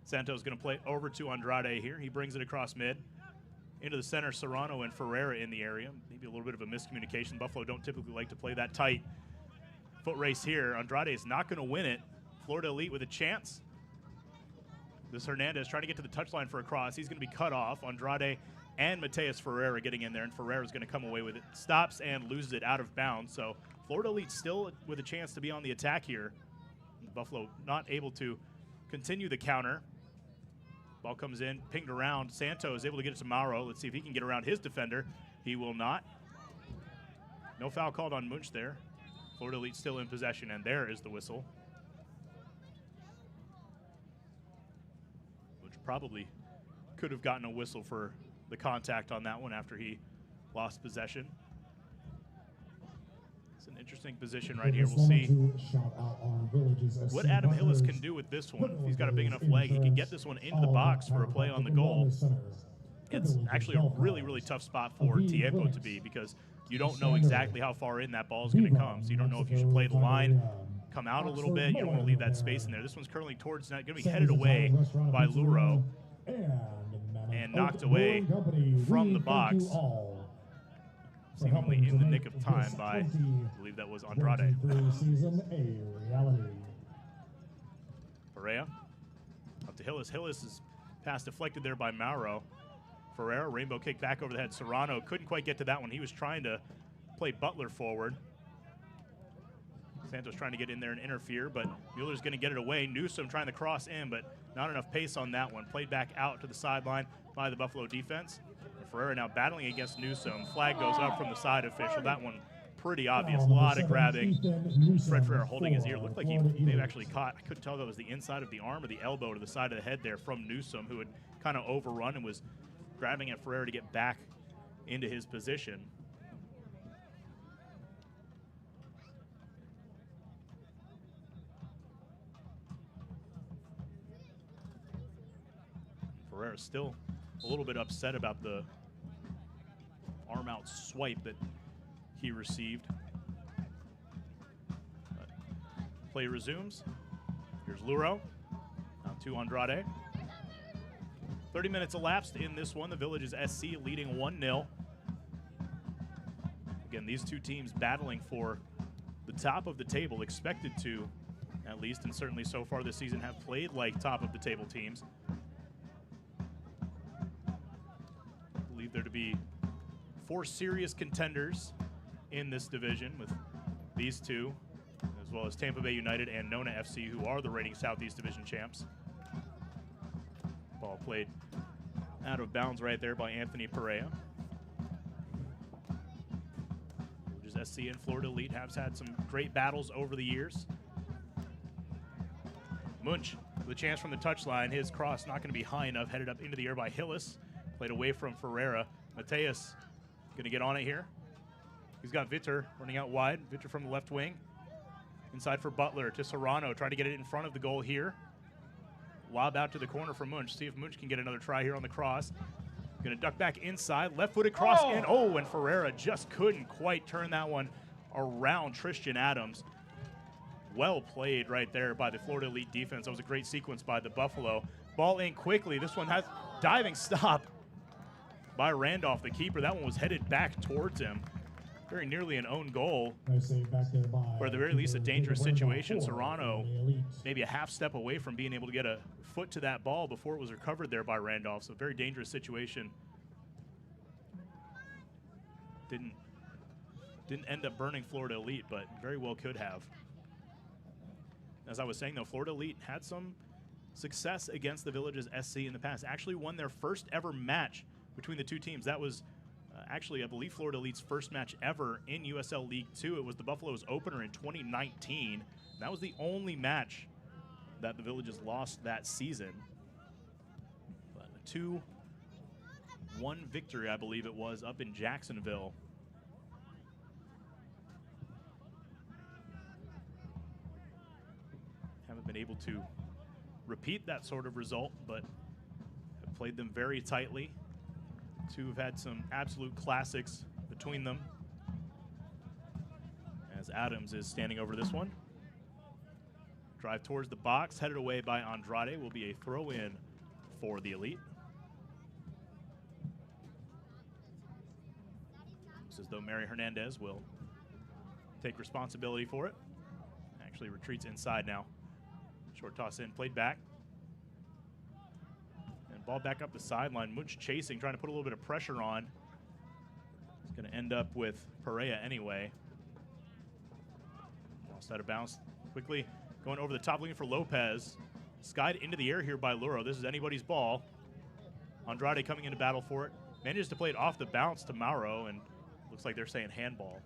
Santos going to play over to Andrade here. He brings it across mid. Into the center, Serrano and Ferreira in the area. Maybe a little bit of a miscommunication. Buffalo don't typically like to play that tight. Foot race here. Andrade is not going to win it. Florida Elite with a chance. This Hernandez trying to get to the touchline for a cross. He's going to be cut off. Andrade and Mateus Ferreira getting in there, and Ferreira's going to come away with it. Stops and loses it out of bounds. So Florida Elite still with a chance to be on the attack here. Buffalo not able to continue the counter. Ball comes in, pinged around. Santos is able to get it to Mauro. Let's see if he can get around his defender. He will not. No foul called on Munch there. Florida Elite still in possession, and there is the whistle. Which probably could have gotten a whistle for the contact on that one after he lost possession. It's an interesting position right here. We'll see what Adam Hillis can do with this one. If he's got a big enough leg, he can get this one into the box for a play on the goal. It's actually a really, really tough spot for Tiempo to be because you don't know exactly how far in that ball is going to come. So you don't know if you should play the line, come out a little bit. You don't want to leave that space in there. This one's curling towards net, going to be headed away by Luro and knocked away from the box, seemingly in the nick of time by, I believe that was Andrade. Perea up to Hillis. Hillis' pass deflected there by Mauro. Ferreira, rainbow kick back over the head. Serrano couldn't quite get to that one. He was trying to play Butler forward. Santos trying to get in there and interfere, but Mueller's going to get it away. Newsom trying to cross in, but not enough pace on that one. Played back out to the sideline by the Buffalo defense. Ferreira now battling against Newsom. Flag goes up from the side official. That one pretty obvious. A lot of grabbing. Fred Ferreira holding his ear. Looked like he may have actually caught. I couldn't tell if that was the inside of the arm or the elbow to the side of the head there from Newsom, who had kind of overrun and was grabbing at Ferreira to get back into his position. Ferreira still a little bit upset about the arm out swipe that he received. But play resumes. Here's Luro. Now to Andrade. 30 minutes elapsed in this one. The Villages SC leading 1-0. Again, these two teams battling for the top of the table, expected to, at least, and certainly so far this season, have played like top of the table teams. I believe there to be 4 serious contenders in this division with these two, as well as Tampa Bay United and Nona FC, who are the reigning Southeast Division champs. Ball played out of bounds right there by Anthony Perea. Villages SC and Florida Elite have had some great battles over the years. Munch with a chance from the touchline. His cross not going to be high enough. Headed up into the air by Hillis. Played away from Ferreira. Mateus going to get on it here. He's got Vitter running out wide. Vitter from the left wing. Inside for Butler to Serrano. Trying to get it in front of the goal here. Lob out to the corner for Munch. See if Munch can get another try here on the cross. Going to duck back inside. Left-footed cross in. Oh, and Ferreira just couldn't quite turn that one around Tristan Adams. Well played right there by the Florida Elite defense. That was a great sequence by the Buffalo. Ball in quickly. This one has diving stop by Randolph, the keeper. That one was headed back towards him. Very nearly an own goal, or at the very least a dangerous situation. Serrano maybe a half step away from being able to get a foot to that ball before it was recovered there by Randolph. So very dangerous situation. Didn't end up burning Florida Elite, but very well could have. As I was saying, though, Florida Elite had some success against the Villages SC in the past. Actually won their first ever match between the two teams. That was actually, I believe, Florida Elite's first match ever in USL League 2. It was the Buffalo's opener in 2019. That was the only match that the Villages lost that season. But a 2-1 victory, I believe it was, up in Jacksonville. Haven't been able to repeat that sort of result, but have played them very tightly. Two have had some absolute classics between them, as Adams is standing over this one. Drive towards the box, headed away by Andrade, will be a throw-in for the Elite. Looks as though Mary Hernandez will take responsibility for it. Actually retreats inside now. Short toss in, played back. Ball back up the sideline. Munch chasing, trying to put a little bit of pressure on. It's going to end up with Perea anyway. Lost out of bounds quickly. Going over the top, looking for Lopez. Skied into the air here by Luro. This is anybody's ball. Andrade coming into battle for it. Manages to play it off the bounce to Mauro, and looks like they're saying handball.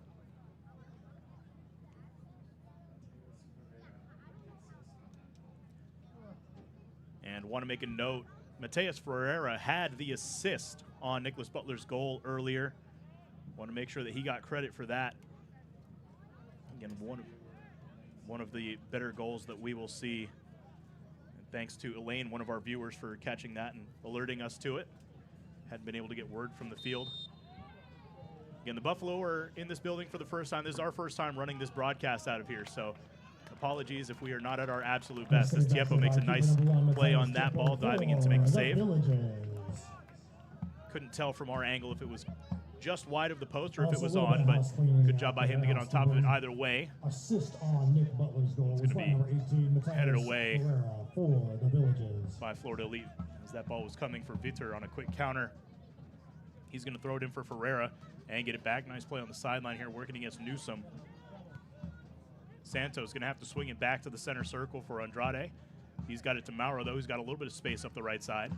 And want to make a note, Mateus Ferreira had the assist on Nicholas Butler's goal earlier. Want to make sure that he got credit for that. Again, one of the better goals that we will see. And thanks to Elaine, one of our viewers, for catching that and alerting us to it. Hadn't been able to get word from the field. Again, the Buffalo are in this building for the first time. This is our first time running this broadcast out of here, so apologies if we are not at our absolute best. As Tiepo makes a nice play on that ball, diving in to make the save. Couldn't tell from our angle if it was just wide of the post or if it was on, but good job by him to get on top of it either way. Assist on Nick Butler's goal. It's going to be 18, headed away for the Villages. by Florida Elite as that ball was coming for Vitor on a quick counter. He's going to throw it in for Ferreira and get it back. Nice play on the sideline here, working against Newsom. Santos going to have to swing it back to the center circle for Andrade. He's got it to Mauro, though. He's got a little bit of space up the right side.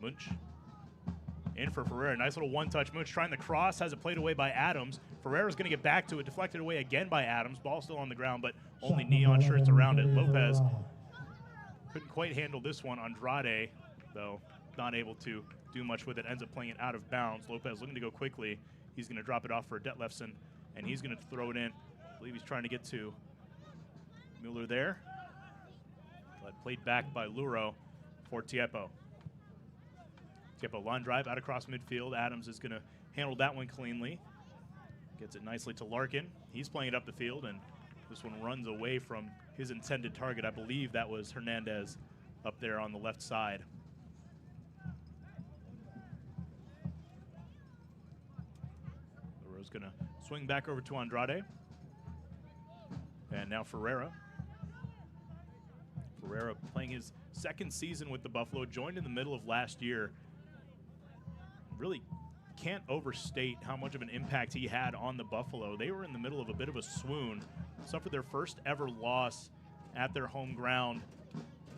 Munch in for Ferreira. Nice little one-touch. Munch trying the cross, has it played away by Adams. Ferreira's going to get back to it, deflected away again by Adams. Ball still on the ground, but only neon shirts around it. Lopez couldn't quite handle this one. Andrade, though, not able to do much with it. Ends up playing it out of bounds. Lopez looking to go quickly. He's going to drop it off for Detlefsen, and he's going to throw it in. I believe he's trying to get to Mueller there, but played back by Luro for Tiepo. Tiepo line drive out across midfield. Adams is going to handle that one cleanly. Gets it nicely to Larkin. He's playing it up the field, and this one runs away from his intended target. I believe that was Hernandez up there on the left side. Luro's going to swing back over to Andrade. And now Ferreira. Ferreira playing his second season with the Buffalo, joined in the middle of last year. Really can't overstate how much of an impact he had on the Buffalo. They were in the middle of a bit of a swoon, suffered their first ever loss at their home ground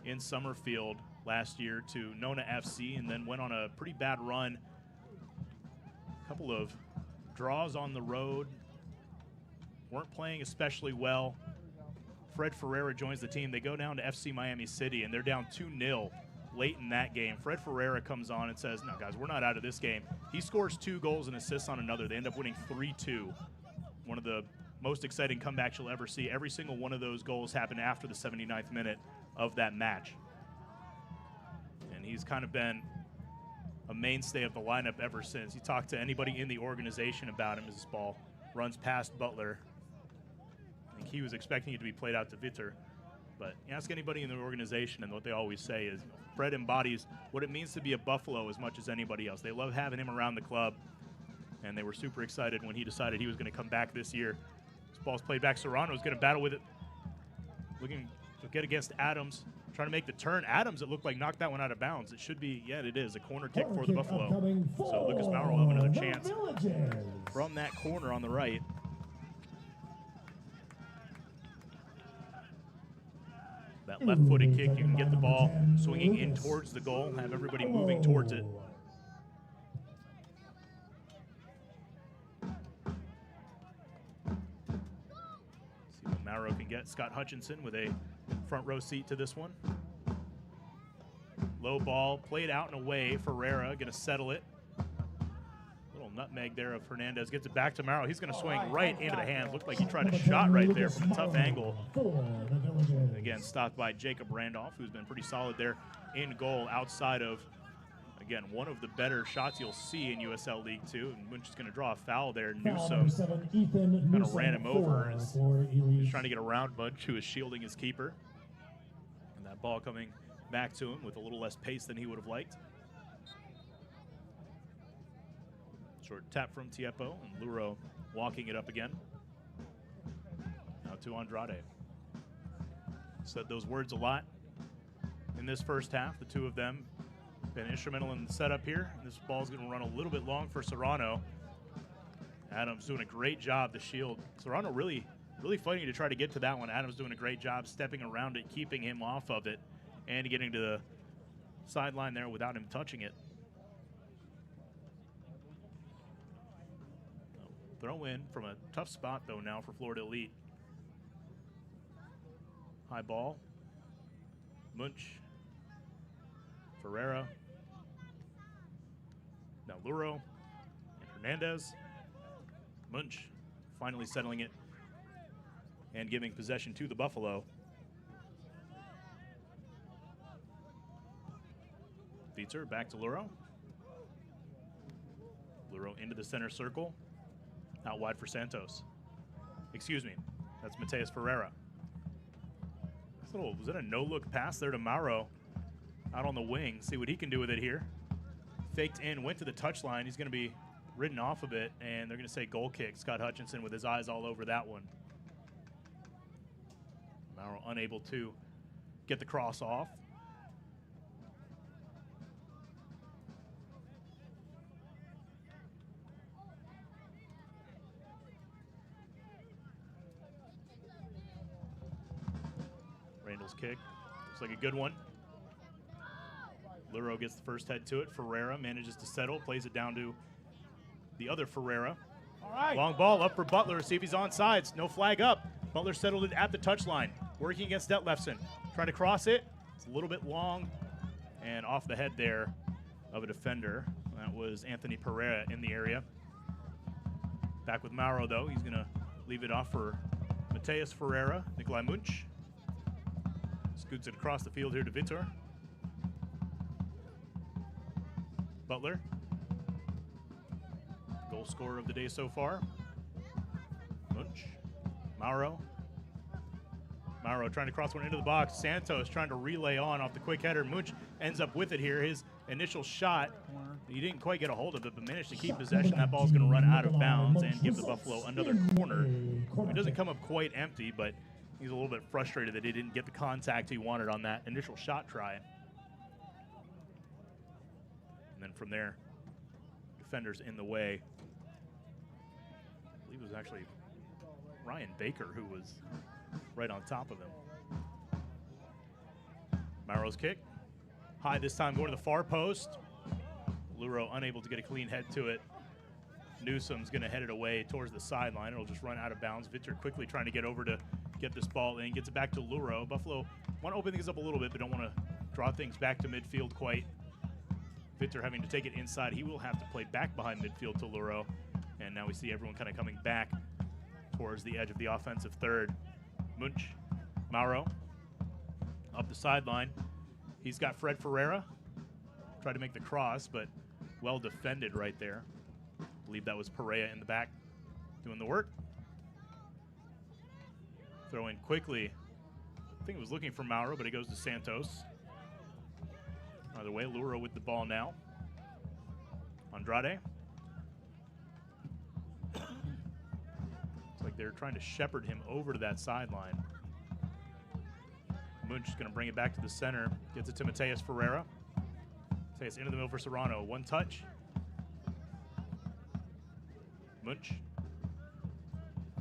in Summerfield last year to Nona FC, and then went on a pretty bad run. A couple of draws on the road, weren't playing especially well. Fred Ferreira joins the team. They go down to FC Miami City, and they're down 2-0 late in that game. Fred Ferreira comes on and says, no, guys, we're not out of this game. He scores 2 goals and assists on another. They end up winning 3-2. One of the most exciting comebacks you'll ever see. Every single one of those goals happened after the 79th minute of that match. And he's kind of been a mainstay of the lineup ever since. You talk to anybody in the organization about him as this ball runs past Butler. I think he was expecting it to be played out to Vitor. But you ask anybody in the organization, and what they always say is Fred embodies what it means to be a Buffalo as much as anybody else. They love having him around the club, and they were super excited when he decided he was going to come back this year. This ball's played back. Serrano's going to battle with it, looking to get against Adams, trying to make the turn. Adams, it looked like, knocked that one out of bounds. It should be, yeah, it is, a corner kick for the Buffalo. So Lucas Mauro will have another chance from that corner on the right. That left-footed kick, you can get the ball swinging in towards the goal, have everybody moving towards it. See what Mauro can get. Scott Hutchinson with a front row seat to this one. Low ball, played out and away. Ferreira going to settle it. Little nutmeg there of Hernandez. Gets it back to Mauro. He's going to swing right into the hands. Looked like he tried a shot right there from a tough angle. Again, stopped by Jacob Randolph, who's been pretty solid there in goal outside of, again, one of the better shots you'll see in USL League 2. And Munch is going to draw a foul there. Newsom kind of ran him over as he was trying to get around Munch, who is shielding his keeper. And that ball coming back to him with a little less pace than he would have liked. Short tap from Tiepo, and Luro walking it up again. Now to Andrade. Said those words a lot in this first half. The two of them been instrumental in the setup here. This ball's going to run a little bit long for Serrano. Adams doing a great job to shield. Serrano really fighting to try to get to that one. Adams doing a great job stepping around it, keeping him off of it, and getting to the sideline there without him touching it. Throw in from a tough spot, though, now for Florida Elite. High ball. Munch. Ferreira. Now Luro and Hernandez. Munch finally settling it and giving possession to the Buffalo. Beetzer back to Luro. Luro into the center circle. Out wide for Santos. Excuse me, that's Mateus Ferreira. Was that a no-look pass there to Mauro out on the wing? See what he can do with it here. Faked in, went to the touchline. He's going to be ridden off of it, and they're going to say goal kick. Scott Hutchinson with his eyes all over that one. Mauro unable to get the cross off. Randall's kick. Looks like a good one. Luro gets the first head to it. Ferreira manages to settle, plays it down to the other Ferreira. All right. Long ball up for Butler. See if he's on sides. No flag up. Butler settled it at the touchline. Working against Detlefsen. Trying to cross it. It's a little bit long and off the head there of a defender. That was Anthony Pereira in the area. Back with Mauro, though. He's going to leave it off for Mateus Ferreira. Nikolai Munch. Scoots it across the field here to Vitor. Butler. Goal scorer of the day so far. Munch. Mauro. Mauro trying to cross one into the box. Santos trying to relay on off the quick header. Munch ends up with it here. His initial shot, he didn't quite get a hold of it, but managed to keep possession. That ball's going to run out of bounds and give the Buffalo another corner. It doesn't come up quite empty, but he's a little bit frustrated that he didn't get the contact he wanted on that initial shot try. And then from there, defenders in the way. I believe it was actually Ryan Baker who was right on top of him. Mauro's kick. High this time, going to the far post. Luro unable to get a clean head to it. Newsom's going to head it away towards the sideline. It'll just run out of bounds. Victor quickly trying to get over to get this ball in. Gets it back to Luro. Buffalo want to open things up a little bit, but don't want to draw things back to midfield quite. Victor having to take it inside. He will have to play back behind midfield to Luro. And now we see everyone kind of coming back towards the edge of the offensive third. Munch, Mauro, up the sideline. He's got Fred Ferreira. Tried to make the cross, but well defended right there. I believe that was Pereira in the back doing the work. Throw in quickly. I think it was looking for Mauro, but it goes to Santos. Either way, Luro with the ball now. Andrade. Looks like they're trying to shepherd him over to that sideline. Munch is going to bring it back to the center. Gets it to Mateus Ferreira. Mateus into the middle for Serrano. One touch. Munch.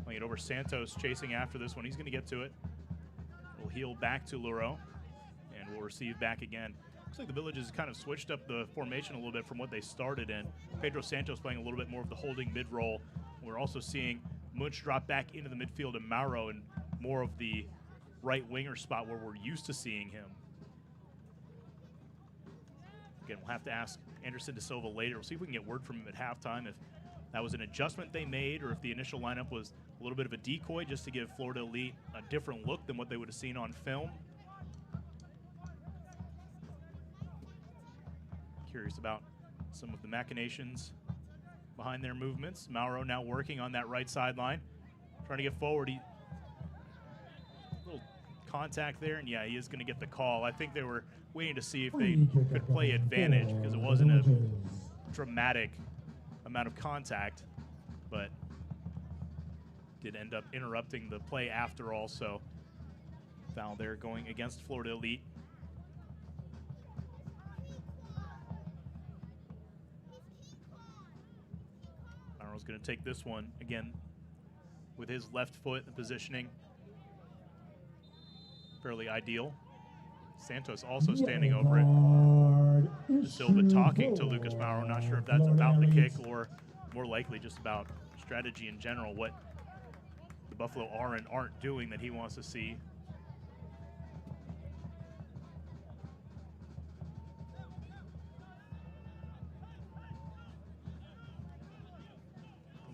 Playing it over Santos, chasing after this one. He's going to get to it. We'll heel back to Luro, and we'll receive back again. Looks like the Village has kind of switched up the formation a little bit from what they started in. Pedro Santos playing a little bit more of the holding mid-roll. We're also seeing Munch drop back into the midfield and Mauro in more of the right winger spot where we're used to seeing him. Again, we'll have to ask Anderson De Silva later. We'll see if we can get word from him at halftime if that was an adjustment they made or if the initial lineup was a little bit of a decoy just to give Florida Elite a different look than what they would have seen on film. Curious about some of the machinations behind their movements. Mauro now working on that right sideline, trying to get forward. A little contact there, and yeah, he is going to get the call. I think they were waiting to see if they could play advantage because it wasn't a dramatic amount of contact, but did end up interrupting the play after all, so foul there going against Florida Elite. Mauro's going to take this one again with his left foot. The positioning fairly ideal. Santos also standing over it. De Silva talking to Lucas Mauro. Not sure if that's about the kick or more likely just about strategy in general, what the Buffalo are and aren't doing that he wants to see.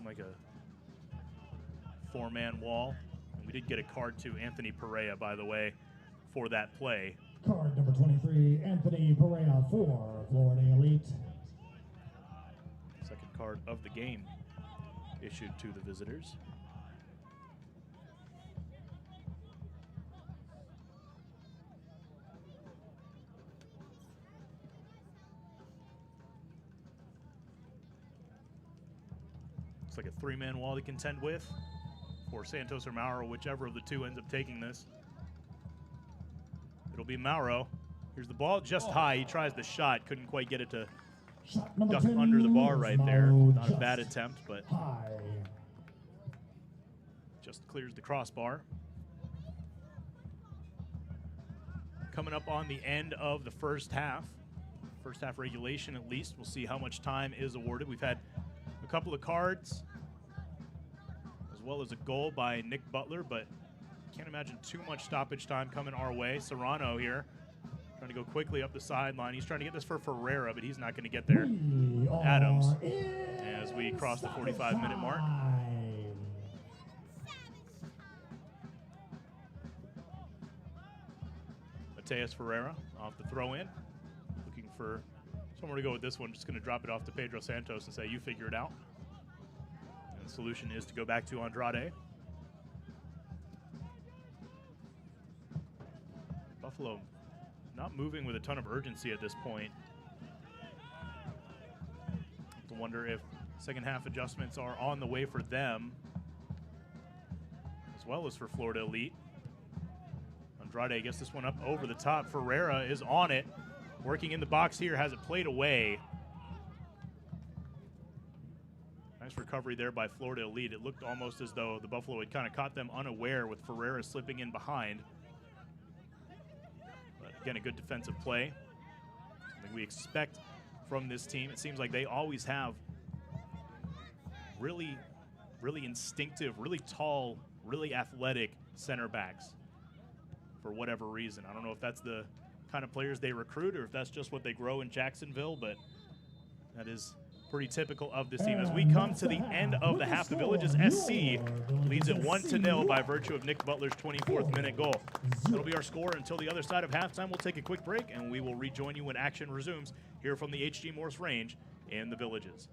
like a 4-man wall. And we did get a card to Anthony Perea, by the way, for that play. Card number 23, Anthony Perea for Florida Elite. Second card of the game issued to the visitors. Looks like a 3-man wall to contend with for Santos or Mauro, whichever of the two ends up taking this. It'll be Mauro. Here's the ball just high. He tries the shot, couldn't quite get it to duck 10, under the bar right there. Mauro Not a bad attempt, but high. just clears the crossbar. Coming up on the end of the first half regulation at least. We'll see how much time is awarded. We've had a couple of cards, as well as a goal by Nick Butler, but can't imagine too much stoppage time coming our way. Serrano here, trying to go quickly up the sideline. He's trying to get this for Ferreira, but he's not going to get there. Adams, as we cross the 45-minute mark. Mateus Ferreira off the throw-in. Looking for somewhere to go with this one. Just going to drop it off to Pedro Santos and say, you figure it out. And the solution is to go back to Andrade. Buffalo not moving with a ton of urgency at this point. Have to wonder if second half adjustments are on the way for them, as well as for Florida Elite. Andrade gets this one up over the top. Ferreira is on it, working in the box here, has it played away. Nice recovery there by Florida Elite. It looked almost as though the Buffalo had kind of caught them unaware with Ferreira slipping in behind. But again, a good defensive play. Something we expect from this team. It seems like they always have really instinctive, really tall, really athletic center backs for whatever reason. I don't know if that's the kind of players they recruit or if that's just what they grow in Jacksonville, but that is pretty typical of this team. As we come to the end of the half, the Villages SC leads it 1-0 by virtue of Nick Butler's 24th minute goal. That'll be our score until the other side of halftime. We'll take a quick break and we will rejoin you when action resumes here from the HG Morse Range in the Villages.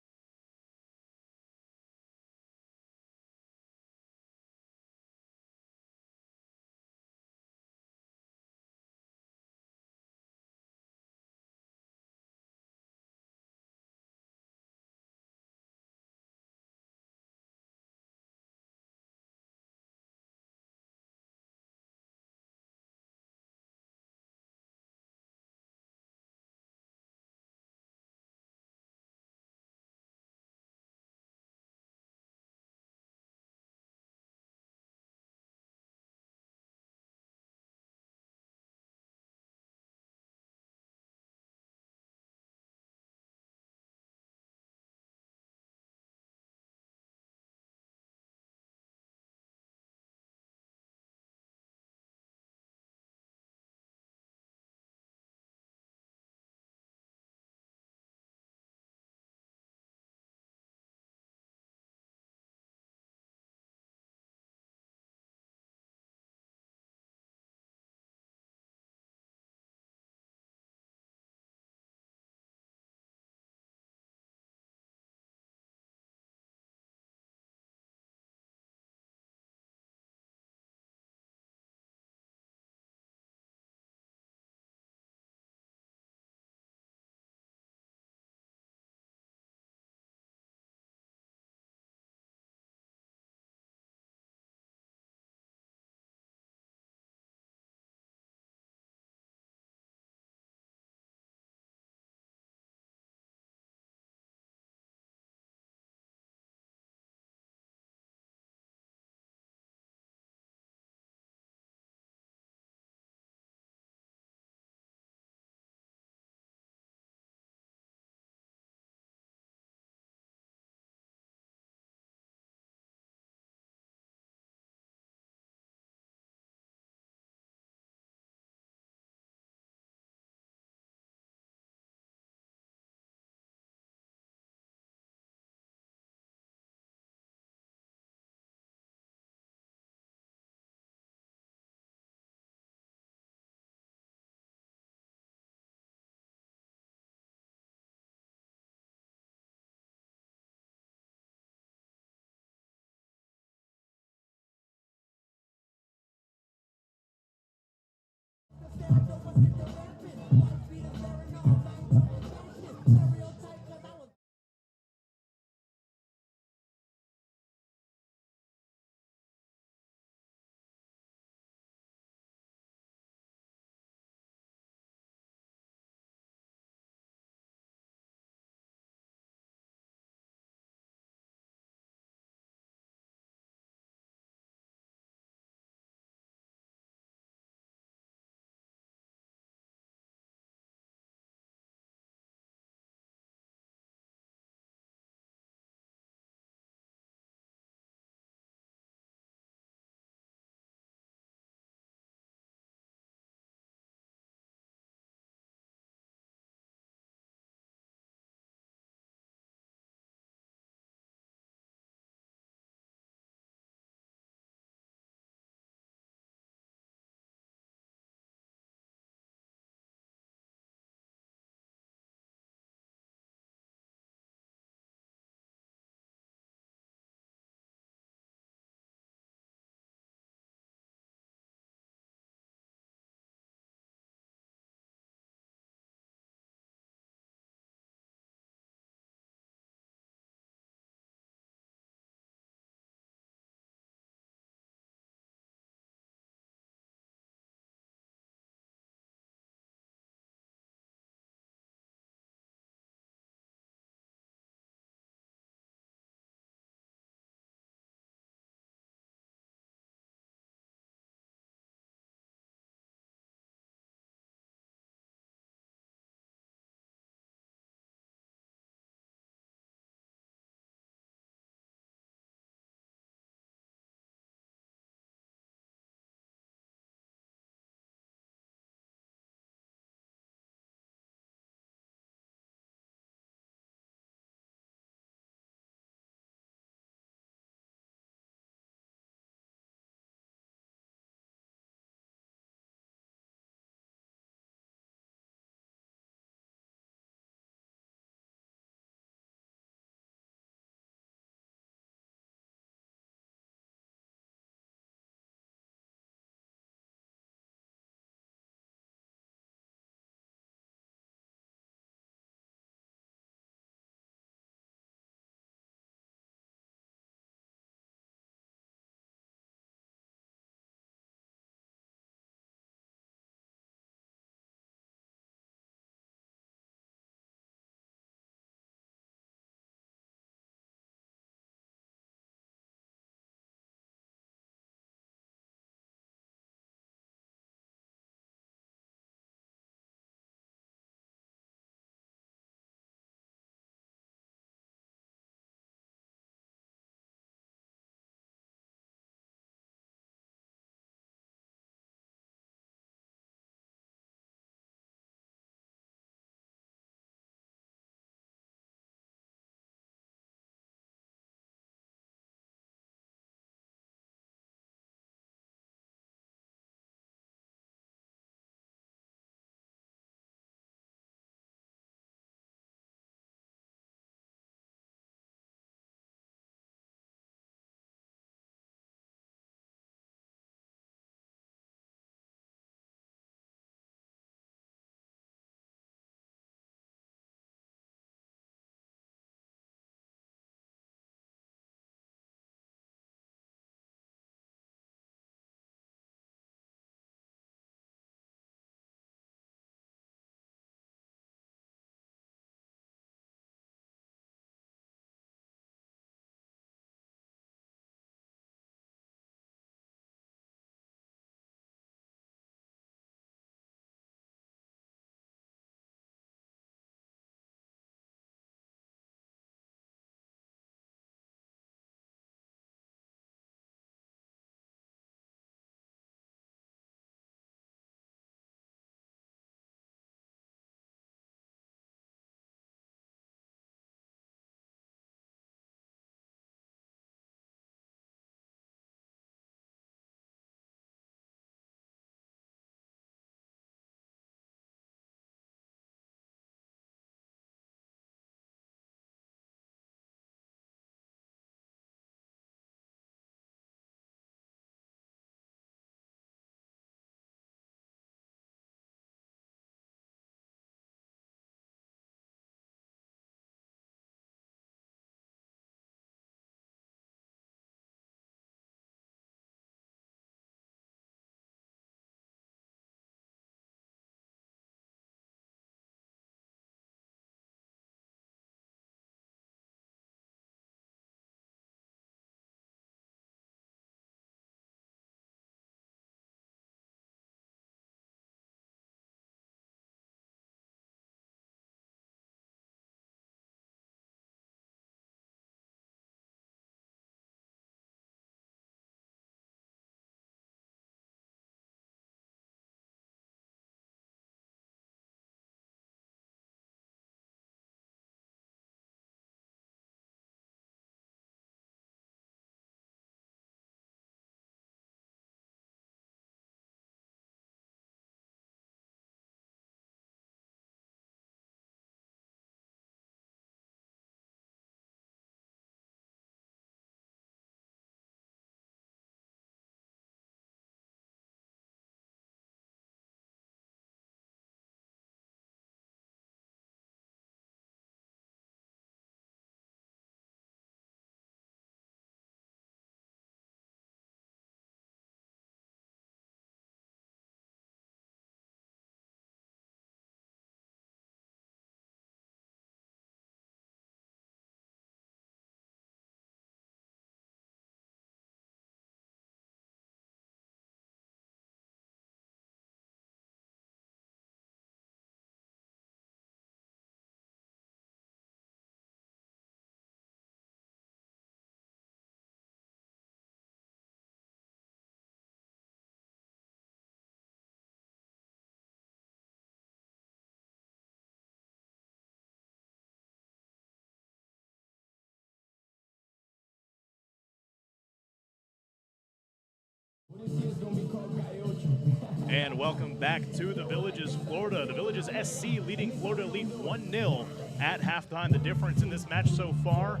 And welcome back to the Villages, Florida. The Villages SC leading Florida Elite 1-0 at halftime. The difference in this match so far,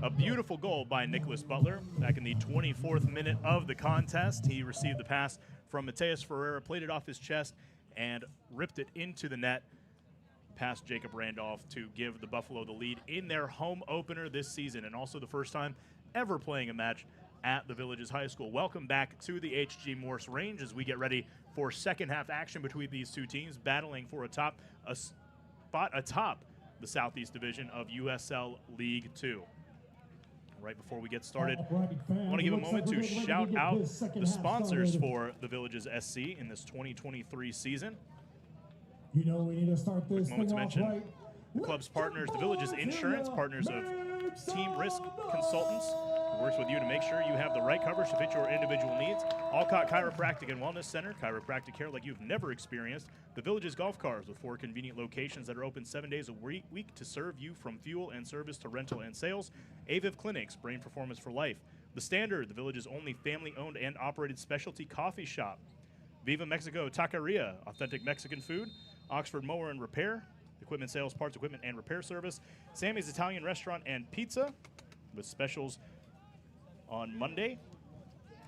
a beautiful goal by Nicholas Butler back in the 24th minute of the contest. He received the pass from Mateus Ferreira, played it off his chest, and ripped it into the net past Jacob Randolph to give the Buffalo the lead in their home opener this season, and also the first time ever playing a match at the Villages High School. Welcome back to the HG Morse Range as we get ready for second half action between these two teams, battling for a spot atop the Southeast Division of USL League 2. Right before we get started, I want to give a moment to shout out the sponsors for the Villages SC in this 2023 season. You know we need to start this Quick moment to mention right. the club's partners, the Villages Insurance, partners of Team Risk Consultants, who works with you to make sure you have the right coverage to fit your individual needs. Alcott Chiropractic and Wellness Center, chiropractic care like you've never experienced. The Villages Golf Cars with 4 convenient locations that are open 7 days a week to serve you from fuel and service to rental and sales. Aviv Clinics, Brain Performance for Life. The Standard, the Villages' only family-owned and operated specialty coffee shop. Viva Mexico Taqueria, authentic Mexican food. Oxford Mower and Repair, equipment sales, parts, equipment, and repair service. Sammy's Italian Restaurant and Pizza with specials on Monday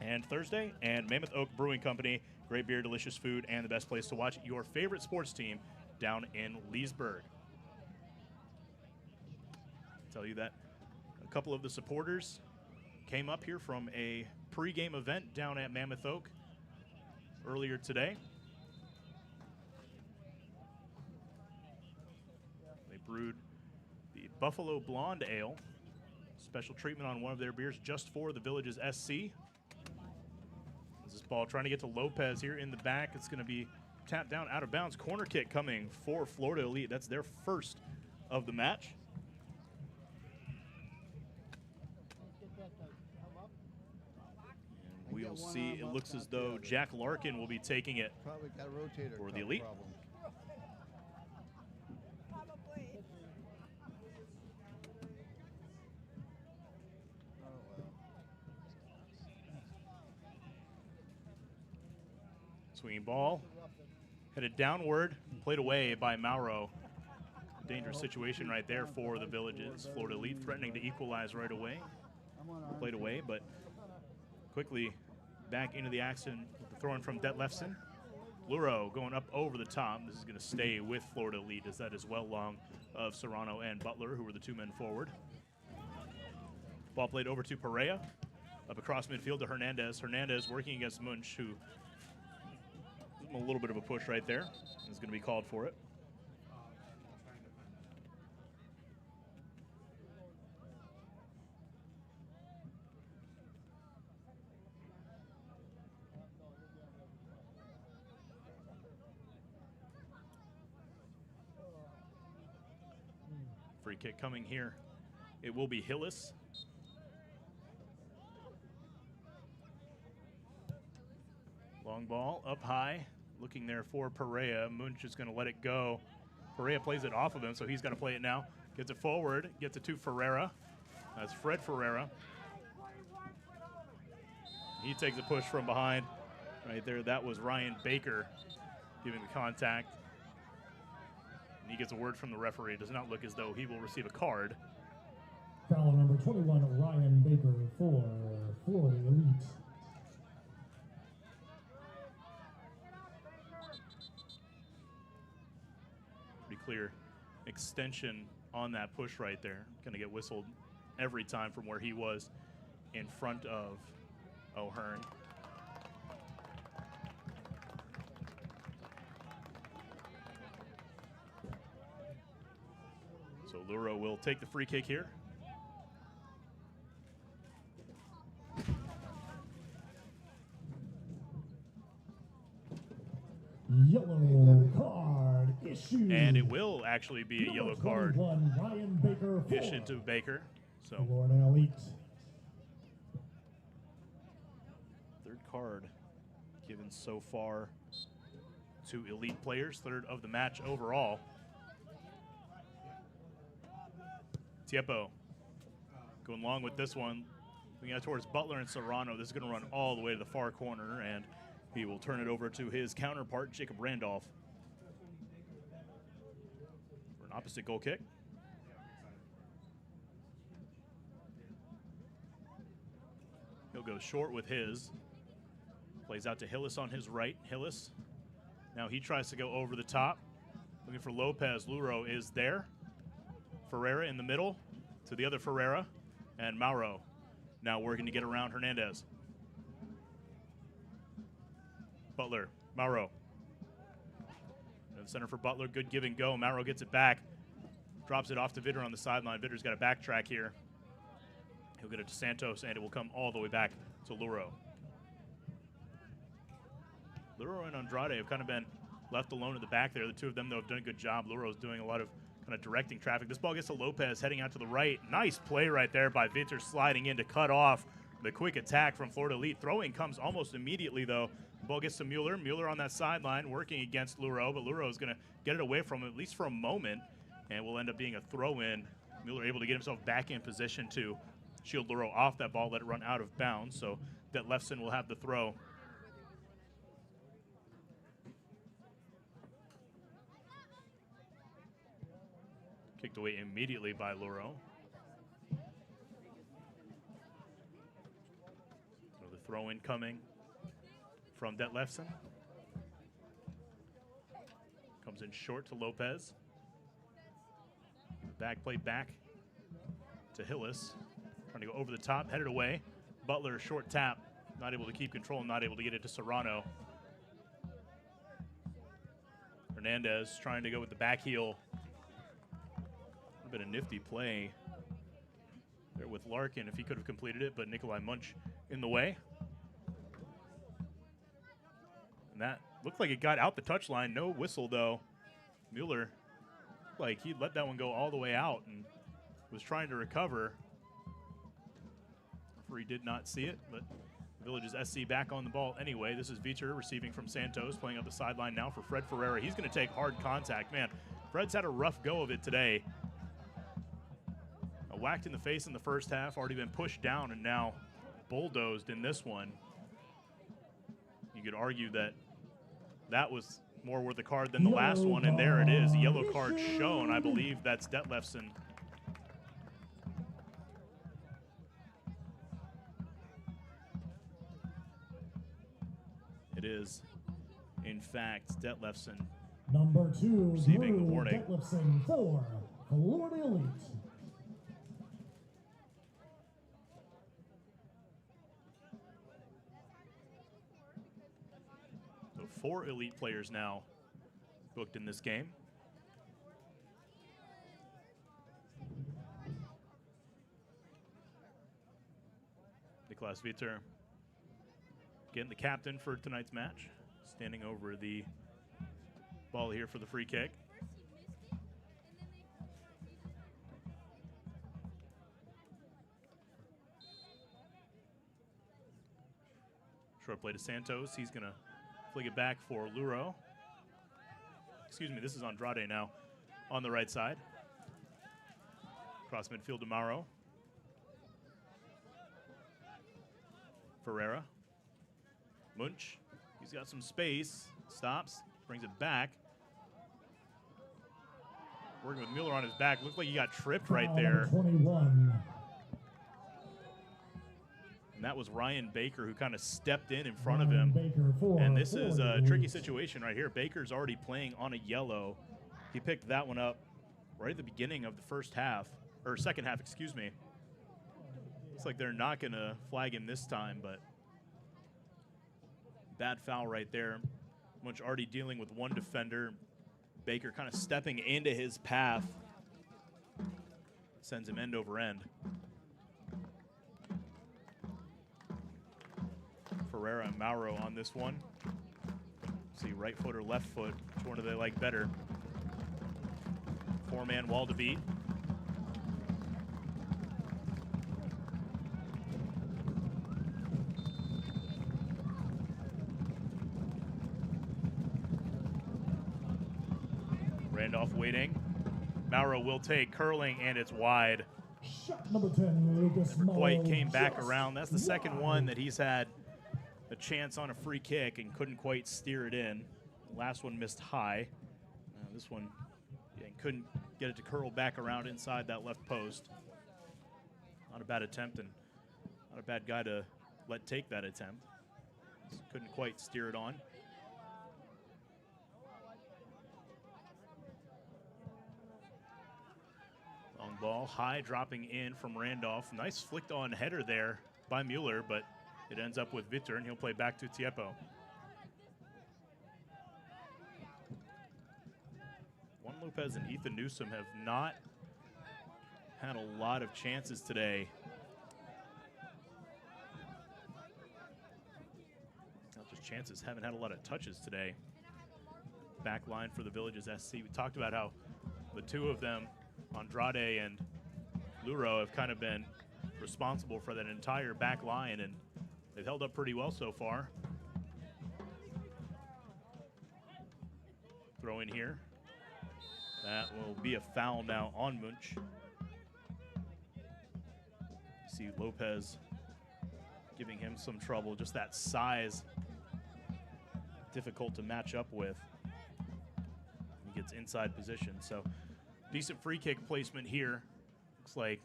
and Thursday. And Mammoth Oak Brewing Company, great beer, delicious food, and the best place to watch your favorite sports team down in Leesburg. I'll tell you that a couple of the supporters came up here from a pregame event down at Mammoth Oak earlier today. Brewed the Buffalo Blonde Ale. Special treatment on one of their beers just for the Villages SC. This ball trying to get to Lopez here in the back. It's going to be tapped down out of bounds. Corner kick coming for Florida Elite. That's their first of the match. And we'll see. It looks as though Jack Larkin will be taking it for the Elite. Swinging ball, headed downward, played away by Mauro. Dangerous situation right there for the Villages. Florida Elite threatening to equalize right away. Played away, but quickly back into the action with the throw-in from Detlefsen. Luro going up over the top. This is going to stay with Florida Elite as that is well long of Serrano and Butler, who were the 2 men forward. Ball played over to Perea. Up across midfield to Hernandez. Hernandez working against Munch, who a little bit of a push right there. Is going to be called for it. Free kick coming here. It will be Hillis. Long ball up high. Looking there for Perea. Munch is going to let it go. Perea plays it off of him, so he's going to play it now. Gets it forward, gets it to Ferreira. That's Fred Ferreira. He takes a push from behind. Right there, that was Ryan Baker giving the contact. And he gets a word from the referee. It does not look as though he will receive a card. Foul number 21, Ryan Baker for Florida Elite. Clear extension on that push right there. Going to get whistled every time from where he was in front of O'Hearn. So Luro will take the free kick here. Yellow card issued. And it will actually be a yellow card Ryan Baker issued to Baker. So Florida Elite. third card given so far to Elite players, third of the match overall. Tiepo going long with this one. Looking out towards Butler and Serrano. This is going to run all the way to the far corner, and He will turn it over to his counterpart, Jacob Randolph, for an opposite goal kick. He'll go short with his. Plays out to Hillis on his right. Hillis, now he tries to go over the top. Looking for Lopez. Luro is there. Ferreira in the middle to the other Ferreira. And Mauro now working to get around Hernandez. Butler, Mauro. In the center for Butler, good give and go. Mauro gets it back. Drops it off to Vitter on the sideline. Vitter's got a backtrack here. He'll get it to Santos, and it will come all the way back to Luro. Luro and Andrade have kind of been left alone in the back there. The two of them, though, have done a good job. Luro's doing a lot of kind of directing traffic. This ball gets to Lopez heading out to the right. Nice play right there by Vitter sliding in to cut off the quick attack from Florida Elite. Throwing comes almost immediately, though. The ball gets to Mueller. Mueller on that sideline working against Luro, but Luro is going to get it away from him, at least for a moment, and will end up being a throw-in. Mueller able to get himself back in position to shield Luro off that ball, let it run out of bounds, so that Lefson will have the throw. Kicked away immediately by Luro. So the throw-in coming from Detlefsen. Comes in short to Lopez. Back play back to Hillis. Trying to go over the top, headed away. Butler, short tap. Not able to keep control, not able to get it to Serrano. Hernandez trying to go with the back heel. A bit of nifty play there with Larkin if he could have completed it, but Nikolai Munch in the way. And that looked like it got out the touchline. No whistle, though. Mueller, like he let that one go all the way out and was trying to recover. Referee did not see it, but Village's SC back on the ball anyway. This is Vitor receiving from Santos, playing up the sideline now for Fred Ferreira. He's going to take hard contact. Man, Fred's had a rough go of it today. Whacked in the face in the first half, already been pushed down, and now bulldozed in this one. You could argue that that was more worth a card than the last one, and there it is, a yellow card shown. I believe that's Detlefsen. It is, in fact, Detlefsen. Number 2, receiving the warning. Detlefsen for Florida Elite. So 4 elite players now booked in this game. Niklas Vitor getting the captain for tonight's match, standing over the ball here for the free kick. Short play to Santos. He's going to flick it back for Luro. Excuse me, this is Andrade now on the right side. Cross midfield to Mauro. Ferreira. Munch. He's got some space. Stops. Brings it back. Working with Mueller on his back. Looked like he got tripped right there. 21. And that was Ryan Baker who kind of stepped in front of him. And this is a tricky situation right here. Baker's already playing on a yellow. He picked that one up right at the beginning of the first half, or second half, excuse me. Looks like they're not going to flag him this time, but bad foul right there. Munch already dealing with one defender. Baker kind of stepping into his path. Sends him end over end. Ferreira and Mauro on this one. See right foot or left foot. Which one do they like better? 4-man wall to beat. Randolph waiting. Mauro will take, curling, and it's wide. Shot number 10, Lucas Never quite Mauro came back just around. That's the second one that he's had a chance on a free kick and couldn't quite steer it in. Last one missed high. This one couldn't get it to curl back around inside that left post. Not a bad attempt and not a bad guy to let take that attempt. Just couldn't quite steer it on. Long ball, high, dropping in from Randolph. Nice flicked on header there by Mueller, but it ends up with Victor, and he'll play back to Tiepo. Juan Lopez and Ethan Newsom have not had a lot of chances today. Not just chances, haven't had a lot of touches today. Back line for the Villages SC. We talked about how the two of them, Andrade and Luro, have kind of been responsible for that entire back line, and they've held up pretty well so far. Throw in here. That will be a foul now on Munch. See Lopez giving him some trouble. Just that size, difficult to match up with. He gets inside position. So decent free kick placement here. Looks like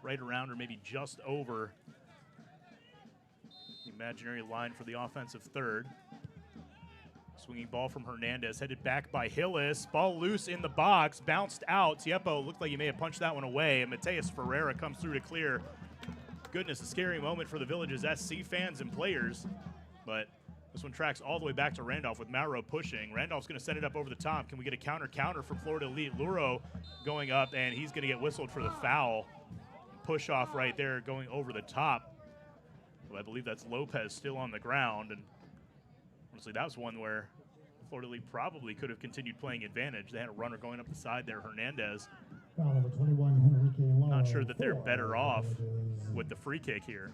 right around or maybe just over the imaginary line for the offensive third. Swinging ball from Hernandez, headed back by Hillis. Ball loose in the box, bounced out. Tiepo looked like he may have punched that one away, and Mateus Ferreira comes through to clear. Goodness, a scary moment for the Villages SC fans and players, but this one tracks all the way back to Randolph with Mauro pushing. Randolph's going to send it up over the top. Can we get a counter from Florida Elite? Luro going up, and he's going to get whistled for the foul. Push off right there going over the top. Well, I believe that's Lopez still on the ground, and honestly, that was one where Florida Elite probably could have continued playing advantage. They had a runner going up the side there, Hernandez. Number 21, Henrique Lara, Not sure that they're better off with the free kick here.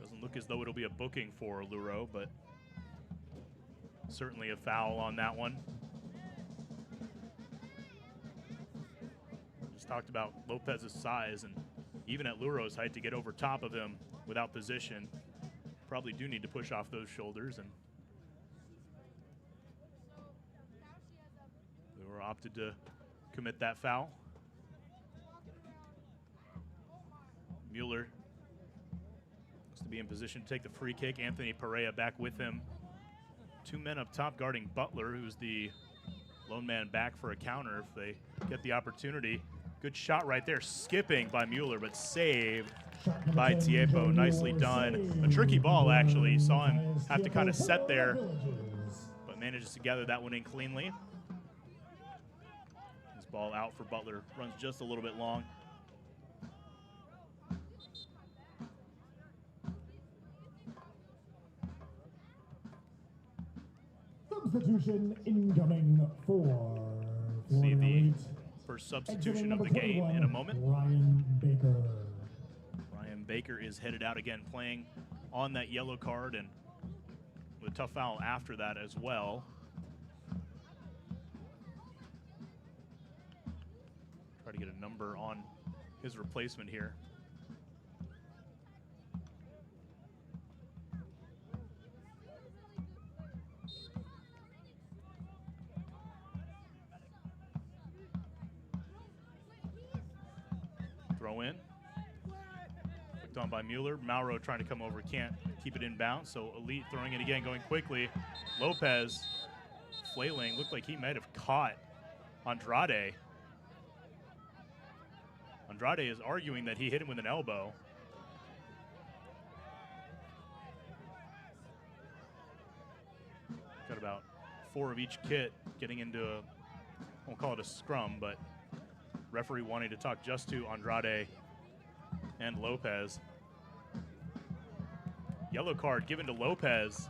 Doesn't look as though it'll be a booking for Luro, but certainly a foul on that one. Just talked about Lopez's size, and even at Luro's height, to get over top of him without position, probably do need to push off those shoulders, and Luro opted to commit that foul. Mueller looks to be in position to take the free kick. Anthony Perea back with him. Two men up top guarding Butler, who's the lone man back for a counter if they get the opportunity. Good shot right there, skipping by Mueller, but saved by Tiepo. Nicely done. A tricky ball, actually. Saw him have to kind of set there, but manages to gather that one in cleanly. This ball out for Butler. Runs just a little bit long. Substitution incoming for See Florida the Elite. first substitution of the game in a moment. Ryan Baker. Ryan Baker is headed out again, playing on that yellow card and with a tough foul after that as well. Try to get a number on his replacement here. Throw in. Picked on by Mueller. Mauro trying to come over, can't keep it in bounds, so Elite throwing it again, going quickly. Lopez flailing, looked like he might have caught Andrade. Andrade is arguing that he hit him with an elbow. Got about 4 of each kit getting into a, I won't call it a scrum, but referee wanting to talk just to Andrade and Lopez. Yellow card given to Lopez.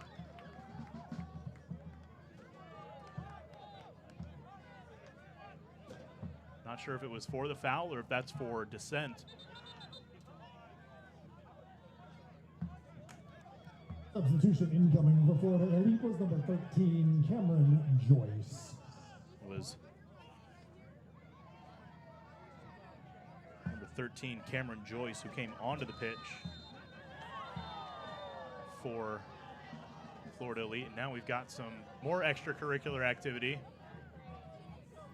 Not sure if it was for the foul or if that's for dissent. Substitution incoming for Florida Elite was number 13, Cameron Joyce. Was number 13, Cameron Joyce, who came onto the pitch for Florida Elite. And now we've got some more extracurricular activity.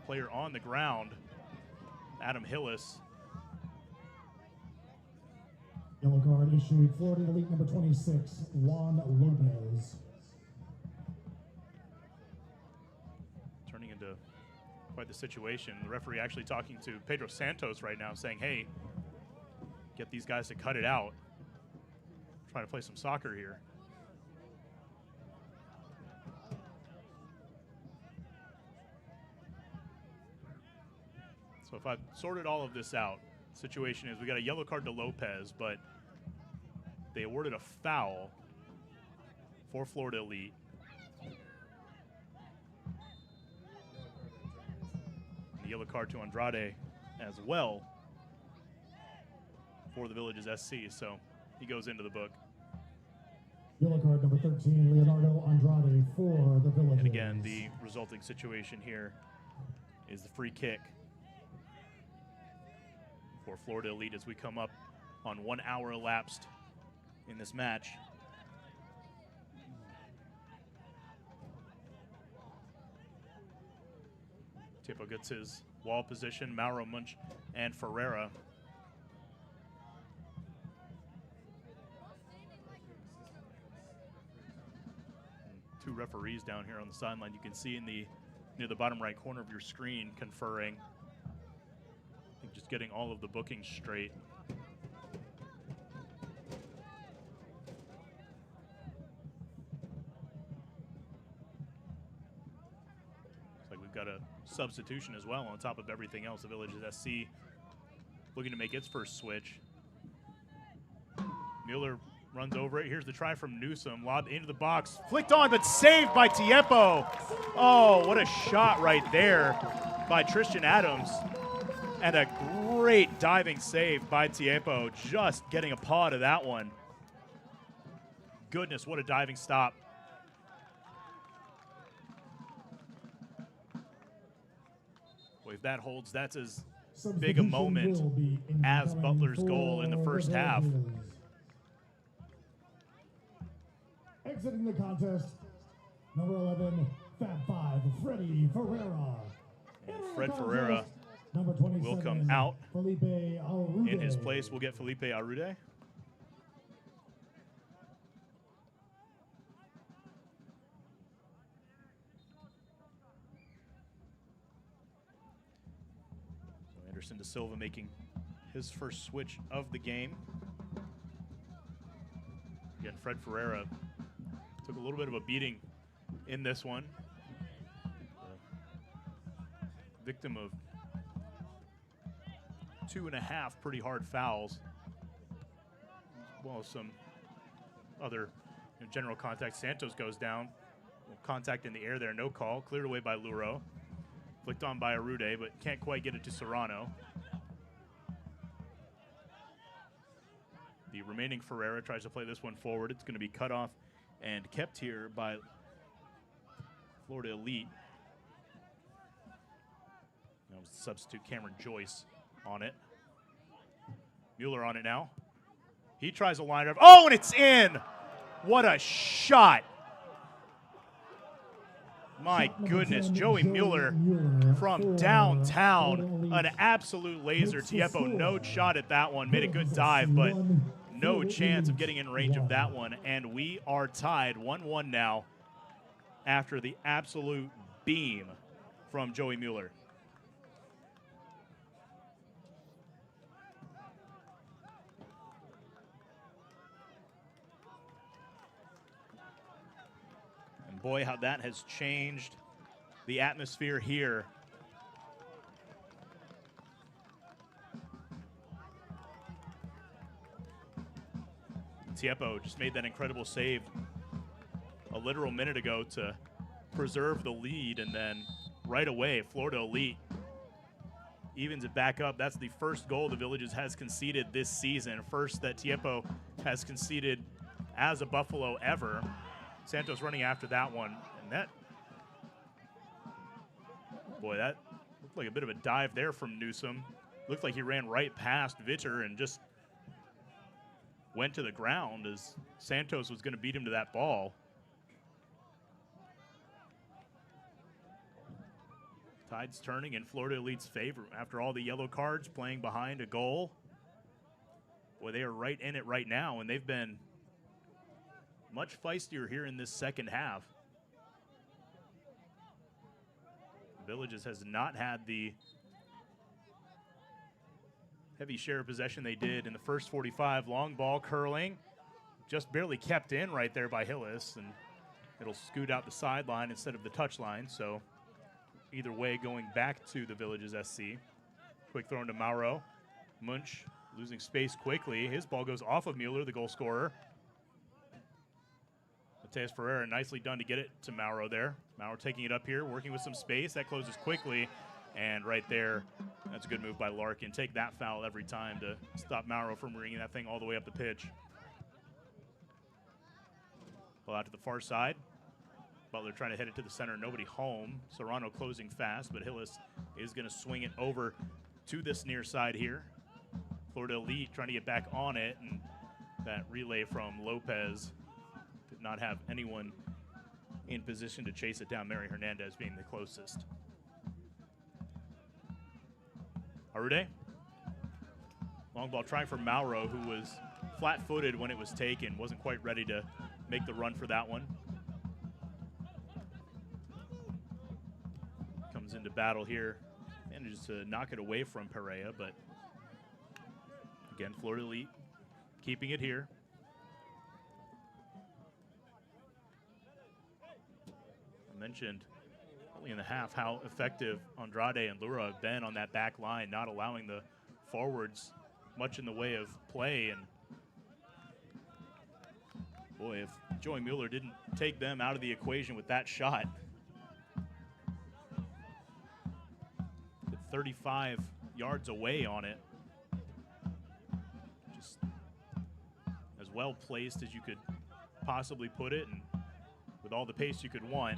Player on the ground, Adam Hillis. Yellow card issued, Florida Elite number 26, Juan Lopez. Turning into quite the situation. The referee actually talking to Pedro Santos right now, saying, hey, get these guys to cut it out. Trying to play some soccer here. So if I've sorted all of this out, the situation is we got a yellow card to Lopez, but they awarded a foul for Florida Elite. And the yellow card to Andrade as well for the Villages SC, so he goes into the book. Yellow card number 13, Leonardo Andrade for the Villages. And again, the resulting situation here is the free kick for Florida Elite as we come up on 1 hour elapsed in this match. Tipo gets his wall position, Mauro Munch and Ferreira. And 2 referees down here on the sideline. You can see in the near the bottom right corner of your screen conferring. I think just getting all of the bookings straight. Looks like we've got a substitution as well on top of everything else. The Villages SC looking to make its first switch. Mueller runs over it. Here's the try from Newsom. Lobbed into the box. Flicked on, but saved by Tiepo. Oh, what a shot right there by Tristan Adams. And a great diving save by Tiepo. Just getting a paw to that one. Goodness, what a diving stop. Well, if that holds, that's as big a moment as Butler's goal in the first half. Exiting the contest, number 11, Fab 5, Freddie Ferreira. And Fred Ferreira number 27, will come out. Felipe Arude. In his place, we'll get Felipe Arude. So Anderson De Silva making his first switch of the game. Again, Fred Ferreira took a little bit of a beating in this one. Victim of 2.5 pretty hard fouls, as well as some other general contact. Santos goes down. Contact in the air there, no call. Cleared away by Luro. Flicked on by Arude, but can't quite get it to Serrano. The remaining Ferreira tries to play this one forward. It's going to be cut off and kept here by Florida Elite. That was the substitute Cameron Joyce on it. Mueller on it now. He tries a line drive. Oh, and it's in! What a shot! My goodness, Joey Mueller from downtown. An absolute laser. Tiepo, no shot at that one. Made a good dive, but no chance of getting in range of that one. And we are tied 1-1 now after the absolute beam from Joey Mueller. And boy, how that has changed the atmosphere here. Tiepo just made that incredible save a literal minute ago to preserve the lead, and then right away, Florida Elite evens it back up. That's the first goal the Villages has conceded this season. First that Tiepo has conceded as a Buffalo ever. Santos running after that one, and that, boy, that looked like a bit of a dive there from Newsom. looked like he ran right past Vitter and just went to the ground as Santos was going to beat him to that ball. Tide's turning in Florida Elite's favor after all the yellow cards, playing behind a goal. Boy, they are right in it right now, and they've been much feistier here in this second half. Villages has not had the heavy share of possession they did in the first 45. Long ball curling, just barely kept in right there by Hillis, and it'll scoot out the sideline instead of the touchline. So either way, going back to the Villages SC. Quick throw into Mauro. Munch losing space quickly. His ball goes off of Mueller, the goal scorer. Mateus Ferreira, nicely done to get it to Mauro there. Mauro taking it up here, working with some space. That closes quickly. And right there, that's a good move by Larkin. Take that foul every time to stop Mauro from bringing that thing all the way up the pitch. Pull out to the far side. Butler trying to hit it to the center. Nobody home. Serrano closing fast, but Hillis is going to swing it over to this near side here. Florida Elite trying to get back on it, and that relay from Lopez did not have anyone in position to chase it down. Mary Hernandez being the closest. Arude. Long ball trying for Mauro, who was flat-footed when it was taken. Wasn't quite ready to make the run for that one. Comes into battle here. Manages to knock it away from Perea, but again, Florida Elite keeping it here. I mentioned early in the half how effective Andrade and Lura have been on that back line, not allowing the forwards much in the way of play. And boy, if Joey Mueller didn't take them out of the equation with that shot. 35 yards away on it. Just as well placed as you could possibly put it, and with all the pace you could want.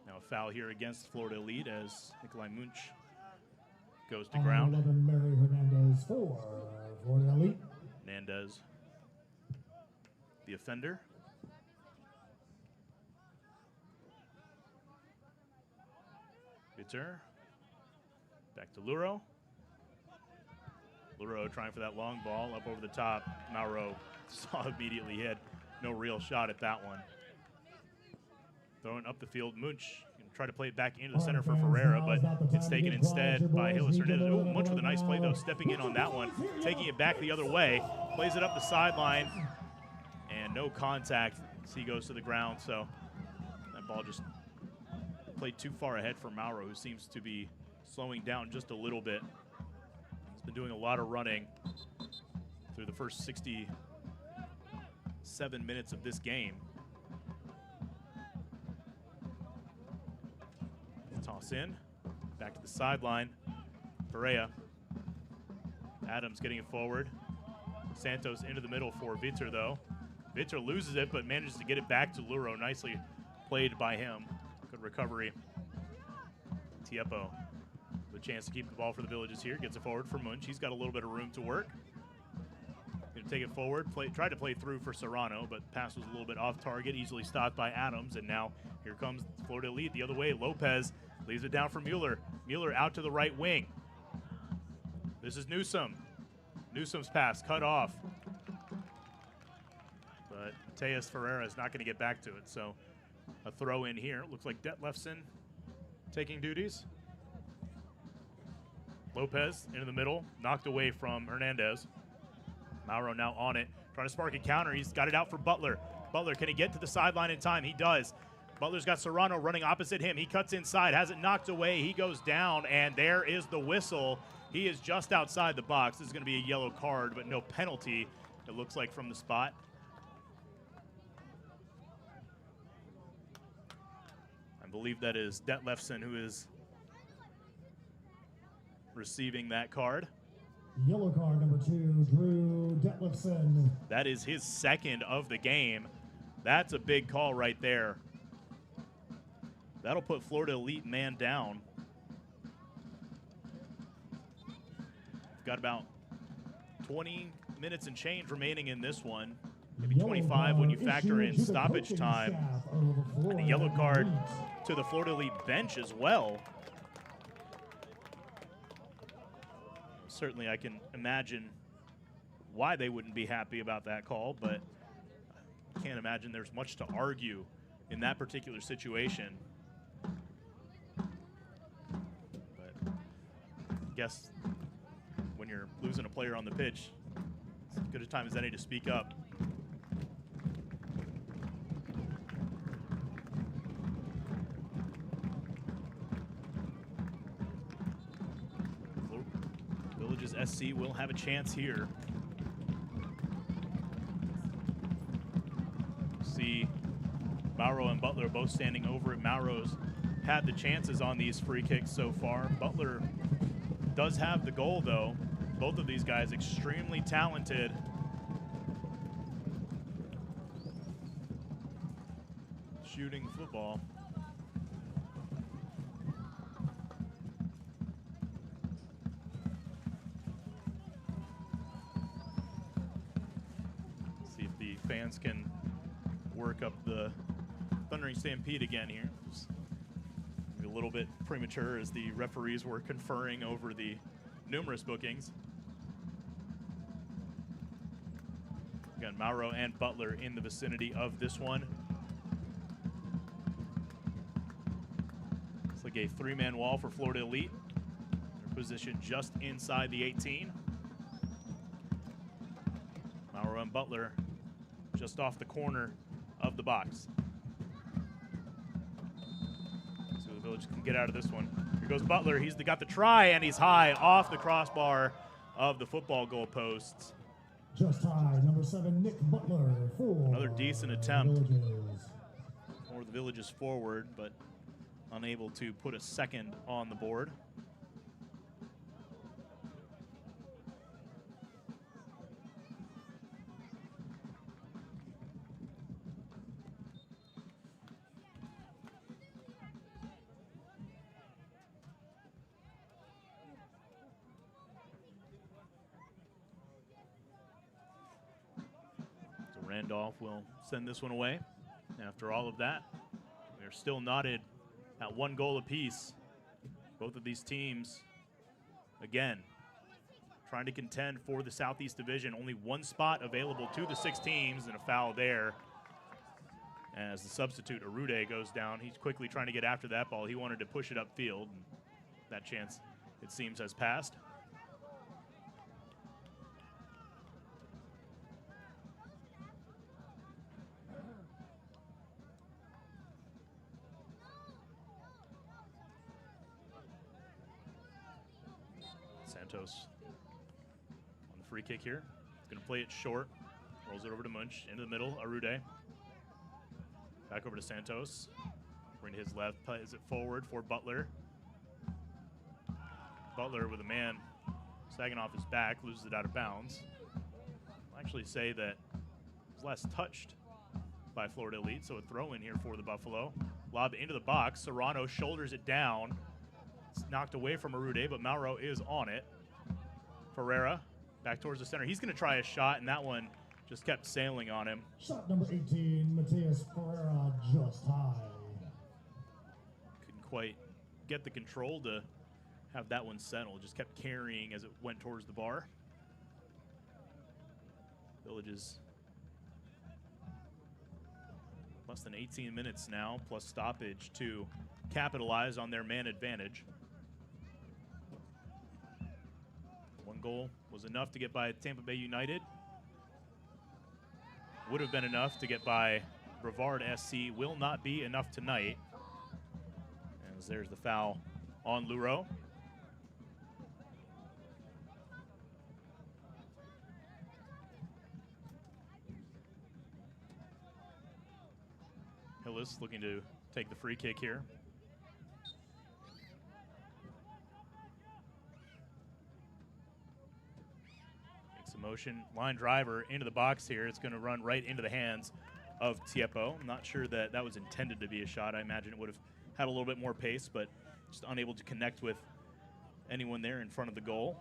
Now a foul here against Florida Elite as Nikolai Munch goes to ground. 11, Mary Hernandez for Florida Elite. Hernandez, the offender. Bitter. Back to Luro. Luro trying for that long ball up over the top. Mauro saw immediately he had no real shot at that one. Throwing up the field. Munch can try to play it back into the center for Ferreira, but it's taken instead by Hillis Hernandez. Oh, Munch with a nice play, though, stepping in on that one, taking it back the other way. Plays it up the sideline, and no contact as he goes to the ground. So that ball just played too far ahead for Mauro, who seems to be slowing down just a little bit. He's been doing a lot of running through the first 67 minutes of this game. Toss in, back to the sideline. Perea. Adams getting it forward. Santos into the middle for Vitter, though. Vitter loses it, but manages to get it back to Luro. Nicely played by him. Good recovery. Tiepo. The chance to keep the ball for the Villages here. Gets it forward for Munch. He's got a little bit of room to work. Going to take it forward. Tried to play through for Serrano, but pass was a little bit off target. Easily stopped by Adams. And now here comes Florida Elite the other way. Lopez leaves it down for Mueller. Mueller out to the right wing. This is Newsom. Newsom's pass cut off. But Mateus Ferreira is not going to get back to it. So a throw in here. Looks like Detlefsen taking duties. Lopez into the middle, knocked away from Hernandez. Mauro now on it, trying to spark a counter. He's got it out for Butler. Butler, can he get to the sideline in time? He does. Butler's got Serrano running opposite him. He cuts inside, has it knocked away. He goes down, and there is the whistle. He is just outside the box. This is going to be a yellow card, but no penalty, it looks like, from the spot. I believe that is Detlefsen who is receiving that card. Yellow card number 2, Drew Detlefsen. That is his second of the game. That's a big call right there. That'll put Florida Elite man down. got about 20 minutes and change remaining in this one. Maybe 25 when you factor in stoppage time. And a yellow card to the Florida Elite bench as well. Certainly I can imagine why they wouldn't be happy about that call, but I can't imagine there's much to argue in that particular situation. But I guess when you're losing a player on the pitch, it's as good a time as any to speak up. Villages SC will have a chance here. See Mauro and Butler both standing over it. Mauro's had the chances on these free kicks so far. Butler does have the goal, though. Both of these guys extremely talented. Shooting football. See if the fans can work up the Thundering Stampede again here. Just a little bit premature as the referees were conferring over the numerous bookings. Again, Mauro and Butler in the vicinity of this one. It's like a three-man wall for Florida Elite. They're positioned just inside the 18. Mauro and Butler just off the corner of the box. So the Village can get out of this one. Here goes Butler. He's got the try, and he's high off the crossbar of the football goal posts. Just high, number 7, Nick Butler for Another decent attempt Villages. for the Villages forward, but unable to put a second on the board. Randolph will send this one away. After all of that, they're still knotted at 1 goal apiece. Both of these teams, again, trying to contend for the Southeast Division. Only 1 spot available to the 6 teams, and a foul there. As the substitute, Arude, goes down. He's quickly trying to get after that ball. He wanted to push it upfield, and that chance, it seems, has passed. Santos on the free kick here. He's going to play it short. Rolls it over to Munch. Into the middle, Arude. Back over to Santos. Bring to his left. Plays it forward for Butler. Butler with a man sagging off his back. Loses it out of bounds. I'll actually say that it was last touched by Florida Elite, so a throw in here for the Buffalo. Lob into the box. Serrano shoulders it down. It's knocked away from Arude, but Mauro is on it. Ferreira back towards the center. He's going to try a shot, and that one just kept sailing on him. Shot number 18, Mateus Ferreira, just high. Couldn't quite get the control to have that one settle. Just kept carrying as it went towards the bar. Villages less than 18 minutes now, plus stoppage to capitalize on their man advantage. 1 goal was enough to get by Tampa Bay United. Would have been enough to get by Brevard SC. Will not be enough tonight. As there's the foul on Luro. Hillis looking to take the free kick here. Makes a motion. Line driver into the box here. It's going to run right into the hands of Tiepo. I'm not sure that that was intended to be a shot. I imagine it would have had a little bit more pace, but just unable to connect with anyone there in front of the goal.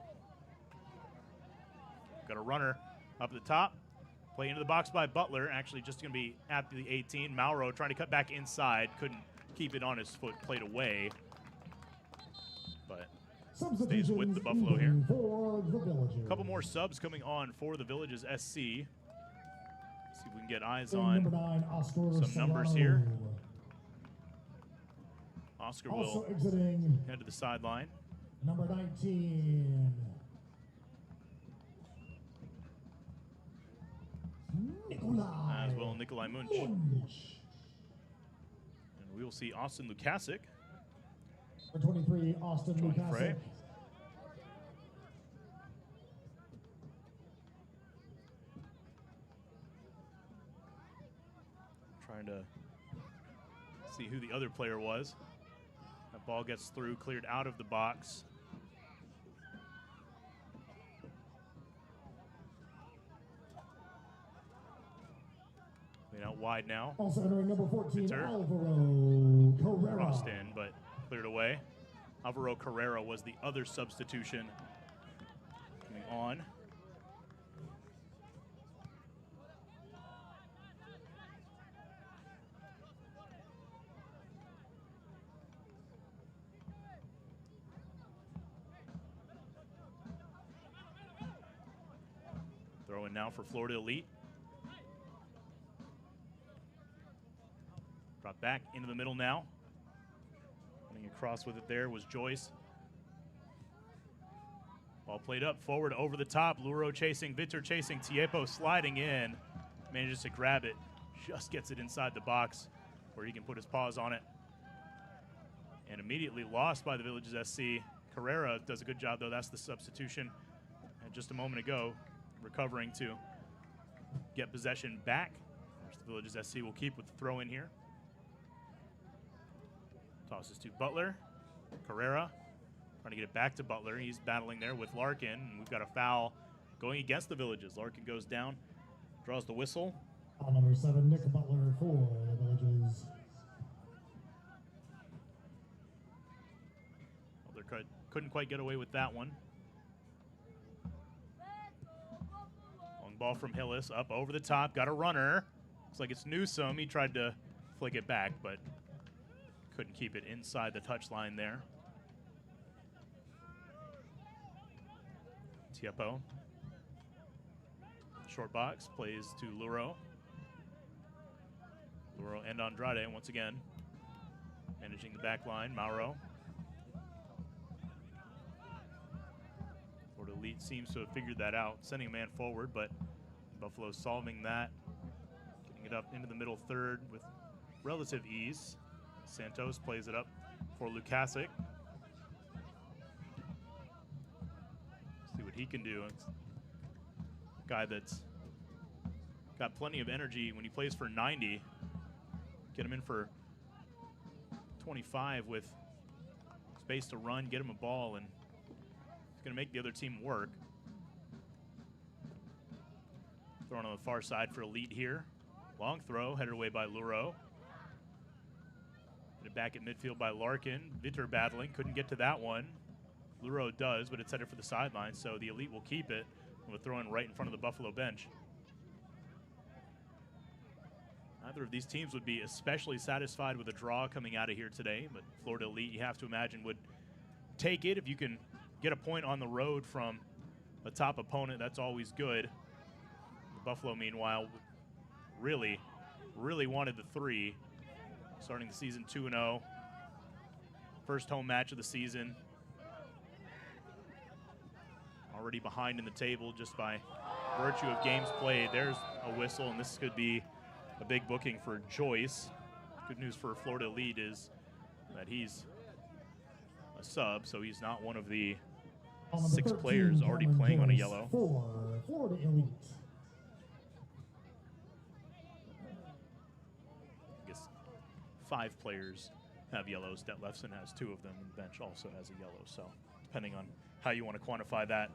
Got a runner up at the top. Play into the box by Butler. Actually just going to be at the 18. Mauro trying to cut back inside. Couldn't keep it on his foot. Played away. But stays with the Buffalo here. A couple more subs coming on for the Villages SC. See if we can get eyes on some numbers here. Oscar will head to the sideline. Number 19. As well, Nikolai Munch. And we will see Austin Lukasic. Number 23, Austin Lukasic. Trying to see who the other player was. That ball gets through, cleared out of the box. Playing out wide now. Also entering number 14, Bitter. Alvaro Carrera. Crossed in, but cleared away. Alvaro Carrera was the other substitution coming on. Throwing now for Florida Elite. Brought back into the middle now. Running across with it there was Joyce. Ball played up, forward, over the top. Luro chasing, Vitor chasing, Tiepo sliding in. Manages to grab it. Just gets it inside the box where he can put his paws on it. And immediately lost by the Villages SC. Carrera does a good job, though. That's the substitution. And just a moment ago, recovering to get possession back. The Villages SC will keep with the throw in here. Tosses to Butler. Carrera trying to get it back to Butler. He's battling there with Larkin. And we've got a foul going against the Villages. Larkin goes down, draws the whistle. Foul number 7, Nick Butler for the Villages. Butler couldn't quite get away with that one. Long ball from Hillis, up over the top, got a runner. Looks like it's Newsome. He tried to flick it back, but couldn't keep it inside the touchline there. Tiepo. Short box, plays to Luro. Luro and Andrade once again. Managing the back line, Mauro. Florida Elite seems to have figured that out, sending a man forward, but Buffalo solving that. Getting it up into the middle third with relative ease. Santos plays it up for Lukasic. See what he can do. It's a guy that's got plenty of energy when he plays for 90. Get him in for 25 with space to run, get him a ball, and he's going to make the other team work. Throwing on the far side for Elite here. Long throw, headed away by Luro. Headed back at midfield by Larkin. Vitor battling, couldn't get to that one. Luro does, but it's headed for the sideline, so the Elite will keep it. And we'll throw in right in front of the Buffalo bench. Neither of these teams would be especially satisfied with a draw coming out of here today, but Florida Elite, you have to imagine, would take it. If you can get a point on the road from a top opponent, that's always good. The Buffalo, meanwhile, really wanted the 3. Starting the season 2-0. First home match of the season. Already behind in the table just by virtue of games played. There's a whistle, and this could be a big booking for Joyce. Good news for Florida Elite is that he's a sub, so he's not one of the 6 players already playing on a yellow. For Florida Elite. I guess 5 players have yellows. Detlefsen has 2 of them, and the bench also has a yellow, so depending on how you want to quantify that.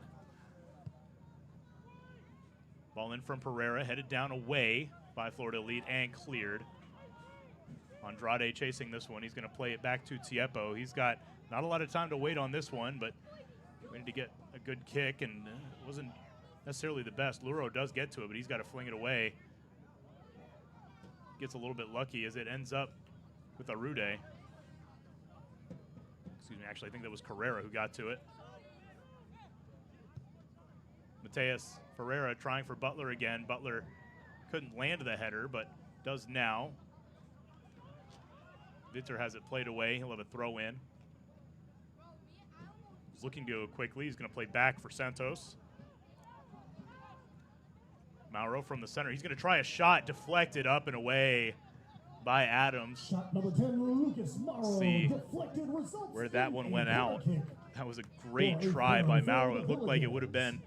Ball in from Pereira, headed down away by Florida Elite and cleared. Andrade chasing this one. He's going to play it back to Tiepo. He's got not a lot of time to wait on this one, but we need to get a good kick, and wasn't necessarily the best. Luro does get to it, but he's got to fling it away. Gets a little bit lucky as it ends up with Arude. Excuse me, actually, I think that was Carrera who got to it. Mateus Ferreira trying for Butler again. Butler couldn't land the header, but does now. Vitter has it played away. He'll have a throw in. He's looking to go quickly. He's going to play back for Santos. Mauro from the center. He's going to try a shot, deflected up and away by Adams. Shot number 10, Lucas Mauro. See deflected, results where that one went out. kick. That was a great try by Mauro. It looked like it would have been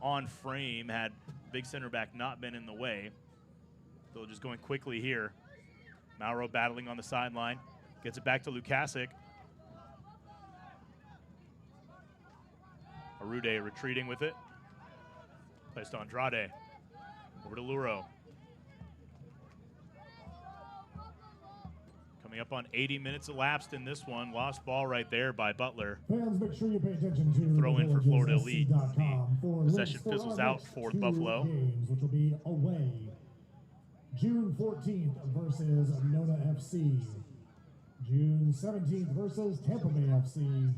on frame had big center back not been in the way. So just going quickly here. Mauro battling on the sideline. Gets it back to Lukasic. Arude retreating with it. Placed to Andrade. Over to Luro. Coming up on 80 minutes elapsed in this one. Lost ball right there by Butler. Fans, make sure you pay attention to Throw in for Florida Elite. for Possession links for fizzles our out next for 2 Buffalo. games, which will be away. June 14th versus Nona FC. June 17th versus Tampa Bay FC.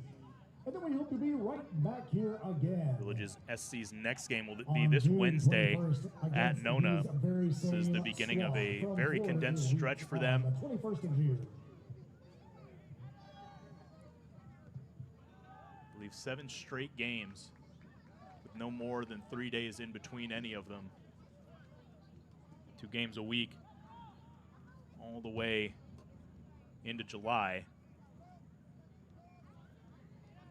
And then we hope to be right back here again. Villages SC's next game will be on this June Wednesday 21st at against Nona. these very This is the same beginning of a squad very from condensed Florida stretch for on them. the 21st of June. I believe 7 straight games with no more than 3 days in between any of them. 2 games a week all the way into July.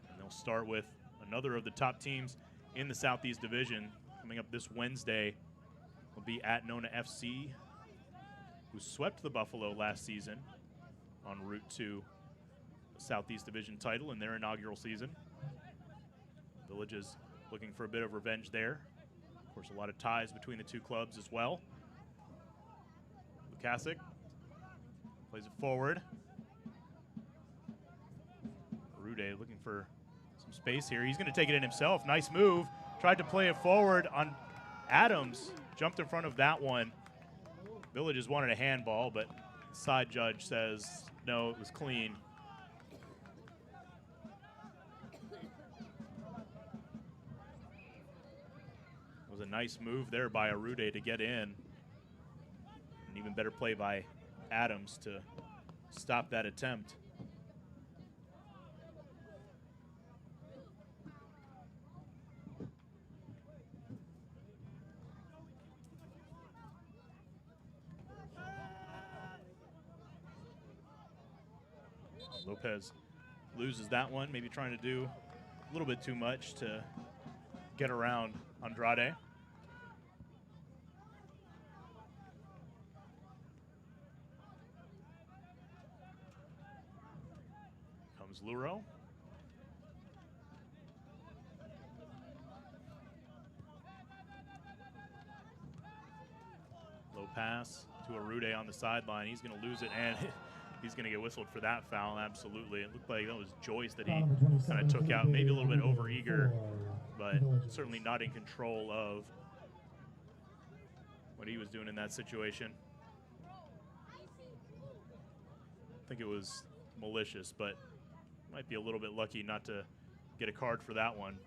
And they'll start with another of the top teams in the Southeast Division. Coming up this Wednesday will be at Nona FC, who swept the Buffalo last season en route to the Southeast Division title in their inaugural season. Villages looking for a bit of revenge there. Of course, a lot of ties between the two clubs as well. Lukasic plays it forward. Arude looking for some space here. He's going to take it in himself. Nice move. Tried to play it forward on Adams. Jumped in front of that one. Villages wanted a handball, but the side judge says no, it was clean. It was a nice move there by Arude to get in. An even better play by Adams to stop that attempt. Lopez loses that one, maybe trying to do a little bit too much to get around Andrade. Comes Luro. Low pass to Arude on the sideline. He's going to lose it, and he's going to get whistled for that foul, absolutely. It looked like that was Joyce that he kind of took out, maybe a little bit overeager, but certainly not in control of what he was doing in that situation. I think it was malicious, but might be a little bit lucky not to get a card for that one.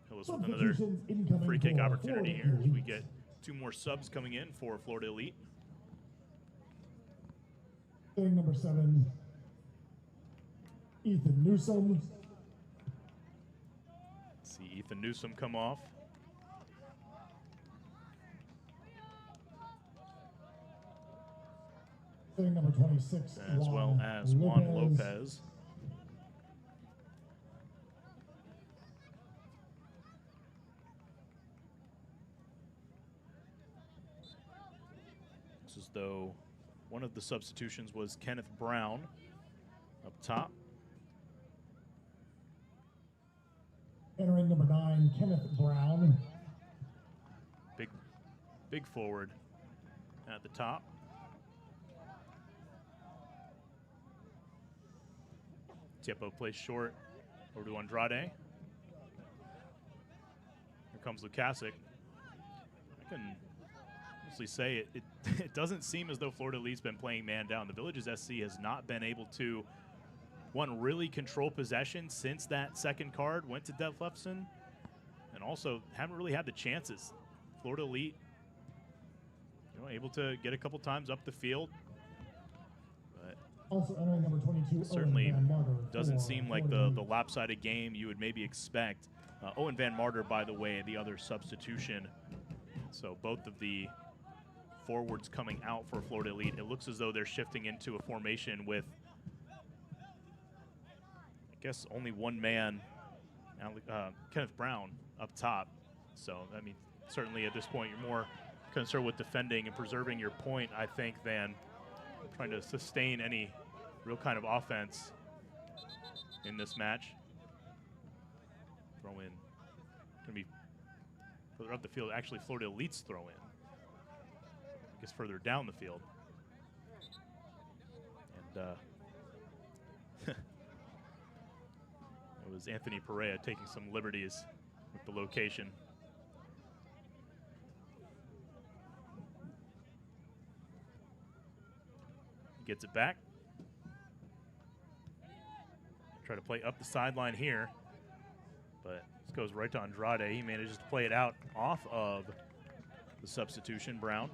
Hillis with another free kick opportunity here as we get 2 more subs coming in for Florida Elite. Number 7, Ethan Newsom. See Ethan Newsom come off. Number 26, As well as Juan Lopez. It's as though one of the substitutions was Kenneth Brown up top. Entering number 9, Kenneth Brown. Big forward at the top. Tiepo plays short over to Andrade. Here comes Lukasic. I can honestly say it doesn't seem as though Florida Elite's been playing man down. The Villages SC has not been able to, one, really control possession since that second card went to Detlefsen, and also haven't really had the chances. Florida Elite, able to get a couple times up the field. Also entering number 22, Certainly Owen Van Marder doesn't for seem like Florida the Elite. lopsided game you would maybe expect. Owen Van Marder, by the way, the other substitution. So both of the forwards coming out for Florida Elite. It looks as though they're shifting into a formation with, I guess, only one man, Kenneth Brown, up top. So, I mean, certainly at this point, you're more concerned with defending and preserving your point, I think, than trying to sustain any real kind of offense in this match. Throw in. Going to be further up the field. Actually, Florida Elite's throw in. I guess further down the field. And it was Anthony Perea taking some liberties with the location. Gets it back. Try to play up the sideline here, but this goes right to Andrade. He manages to play it out off of the substitution, Brown.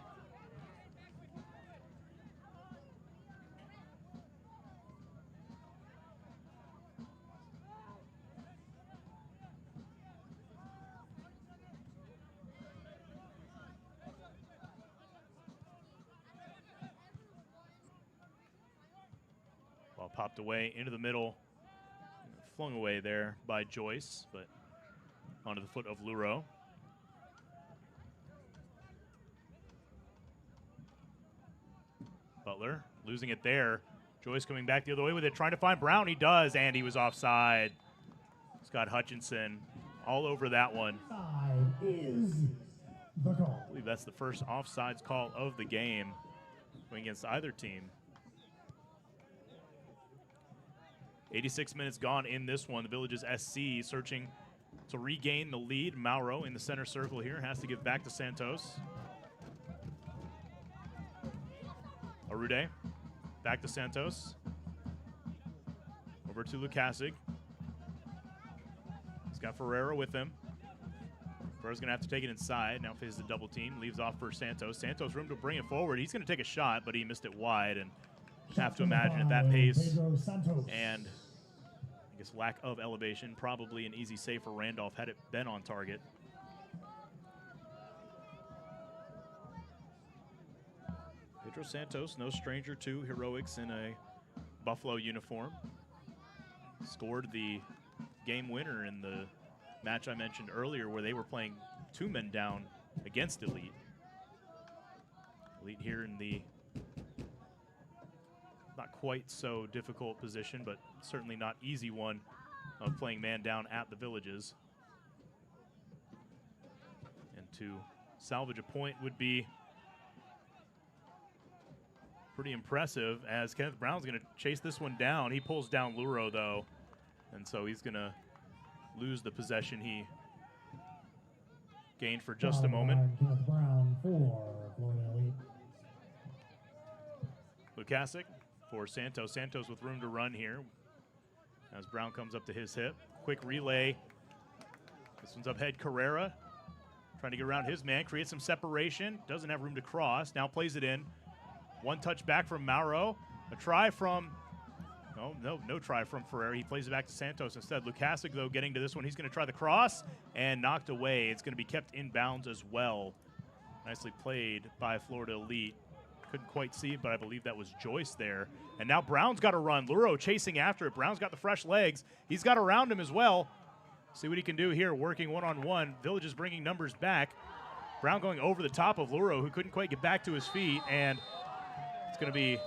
Ball popped away into the middle. Flung away there by Joyce, but onto the foot of Luro. Butler losing it there. Joyce coming back the other way with it, trying to find Brown. He does, and he was offside. Scott Hutchinson all over that one. Offside is the call. I believe that's the first offsides call of the game going against either team. 86 minutes gone in this one. The Villages SC searching to regain the lead. Mauro in the center circle here has to give back to Santos. Arude back to Santos. Over to Lukasic. He's got Ferreira with him. Ferreira's going to have to take it inside. Now faces the double team. Leaves off for Santos. Santos room to bring it forward. He's going to take a shot, but he missed it wide. And have to imagine at that pace and I guess lack of elevation, probably an easy save for Randolph had it been on target. Pedro Santos, no stranger to heroics in a Buffalo uniform. Scored the game winner in the match I mentioned earlier where they were playing two men down against Elite. Elite here in the not quite so difficult position, but certainly not easy one of playing man down at the Villages. And to salvage a point would be pretty impressive, as Kenneth Brown's going to chase this one down. He pulls down Luro, though, and so he's going to lose the possession he gained for just a moment. Kenneth Brown for Florida Elite. Lukasic for Santos. Santos with room to run here as Brown comes up to his hip. Quick relay. This one's up head. Carrera trying to get around his man, create some separation. Doesn't have room to cross. Now plays it in. One touch back from Mauro. A try from, no try from Ferreira. He plays it back to Santos instead. Lukasic, though, getting to this one. He's going to try the cross and knocked away. It's going to be kept in bounds as well. Nicely played by Florida Elite. Couldn't quite see it, but I believe that was Joyce there. And now Brown's got to run. Luro chasing after it. Brown's got the fresh legs. He's got around him as well. See what he can do here, working one-on-one. Village is bringing numbers back. Brown going over the top of Luro, who couldn't quite get back to his feet. And it's going to be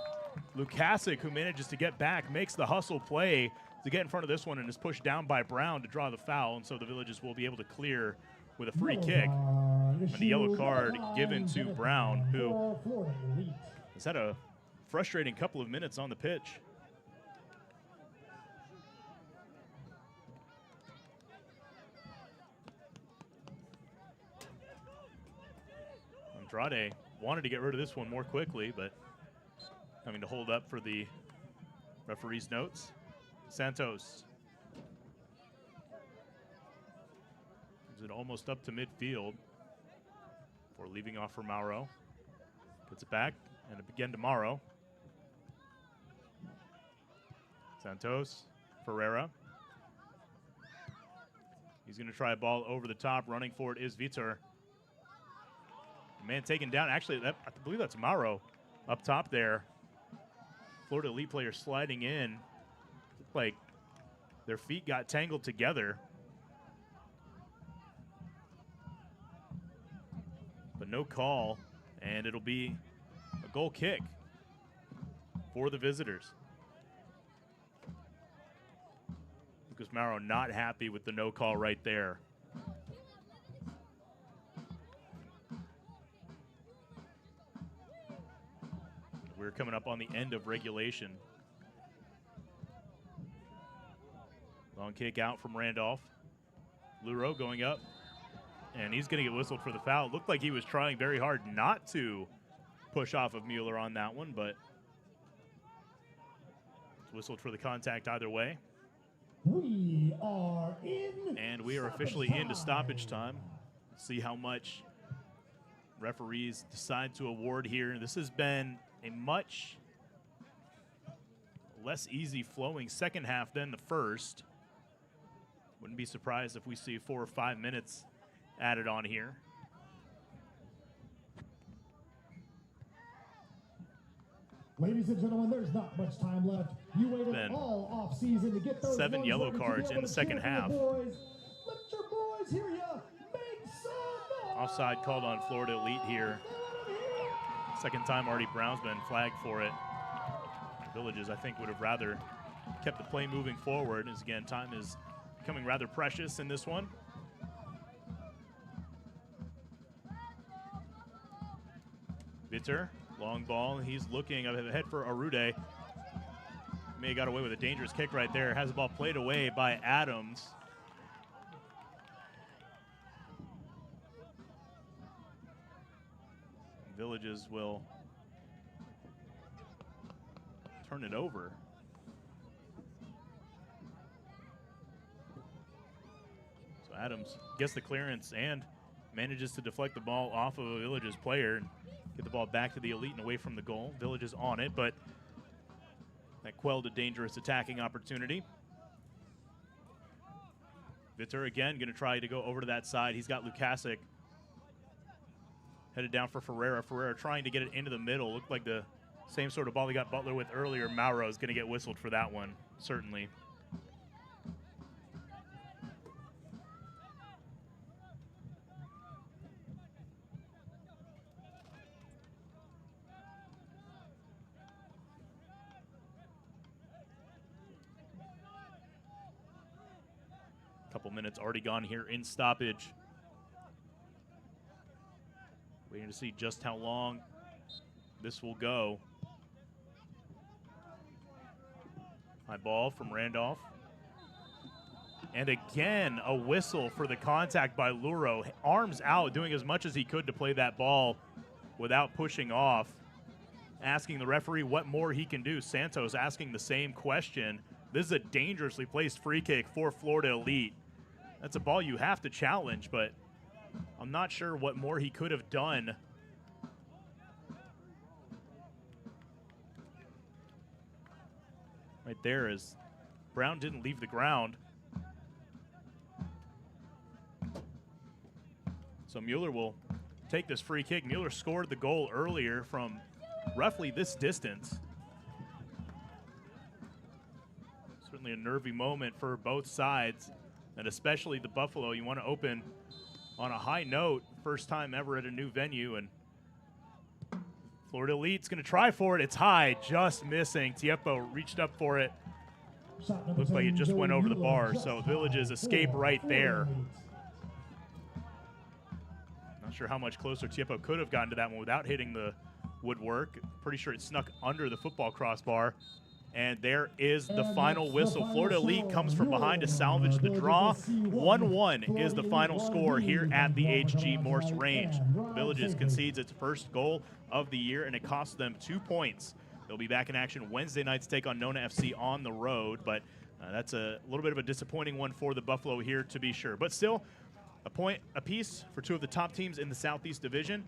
Lukasic who manages to get back, makes the hustle play to get in front of this one, and is pushed down by Brown to draw the foul. And so the Villages will be able to clear with a free kick. And the yellow card given to Brown, who has had a frustrating couple of minutes on the pitch. Andrade wanted to get rid of this one more quickly, but having to hold up for the referee's notes. Santos. Is it almost up to midfield before leaving off for Mauro. Gets it back, and again to Mauro. Santos, Ferreira. He's going to try a ball over the top. Running for it is Vitor. Man taken down. Actually, I believe that's Mauro up top there. Florida Elite player sliding in. Looked like their feet got tangled together. But no call, and it'll be a goal kick for the visitors. Lucas Mauro not happy with the no call right there. We're coming up on the end of regulation. Long kick out from Randolph. Luro going up, and he's going to get whistled for the foul. Looked like he was trying very hard not to push off of Mueller on that one, but whistled for the contact either way. We are in. And we are officially into stoppage time. See how much referees decide to award here. This has been a much less easy flowing second half than the first. Wouldn't be surprised if we see 4 or 5 minutes added on here. Ladies and gentlemen, there's not much time left. You waited all off season to get those 7 yellow cards in the second half. Boys. Let your boys hear ya. Make some noise. Offside called on Florida Elite here. Second time Artie Brown's been flagged for it. Villages, I think, would have rather kept the play moving forward, as again, time is becoming rather precious in this one. Vitor, long ball. He's looking ahead for Arude. May have got away with a dangerous kick right there. Has the ball played away by Adams. Villages will turn it over. So Adams gets the clearance and manages to deflect the ball off of a Villages player and get the ball back to the Elite and away from the goal. Villages on it, but that quelled a dangerous attacking opportunity. Vitor again going to try to go over to that side. He's got Lukasic headed down for Ferreira. Ferreira trying to get it into the middle. Looked like the same sort of ball he got Butler with earlier. Mauro is going to get whistled for that one, certainly. Couple minutes already gone here in stoppage. Waiting to see just how long this will go. High ball from Randolph. And again, a whistle for the contact by Luro. Arms out, doing as much as he could to play that ball without pushing off. Asking the referee what more he can do. Santos asking the same question. This is a dangerously placed free kick for Florida Elite. That's a ball you have to challenge, but I'm not sure what more he could have done. Right there is Brown didn't leave the ground. So Mueller will take this free kick. Mueller scored the goal earlier from roughly this distance. Certainly a nervy moment for both sides, and especially the Buffalo. You want to open on a high note, first time ever at a new venue, and Florida Elite's going to try for it. It's high, just missing. Tiepo reached up for it. Looks like it just went over the bar, so Villages escape right there. Not sure how much closer Tiepo could have gotten to that one without hitting the woodwork. Pretty sure it snuck under the football crossbar. And there is the final whistle. Florida Elite comes from behind to salvage the draw. 1-1 is the final score here at the HG Morse Range. Villages concedes its first goal of the year, and it costs them 2 points. They'll be back in action Wednesday night to take on Nona FC on the road, but that's a little bit of a disappointing one for the Buffalo here, to be sure. But still, a point apiece for two of the top teams in the Southeast Division.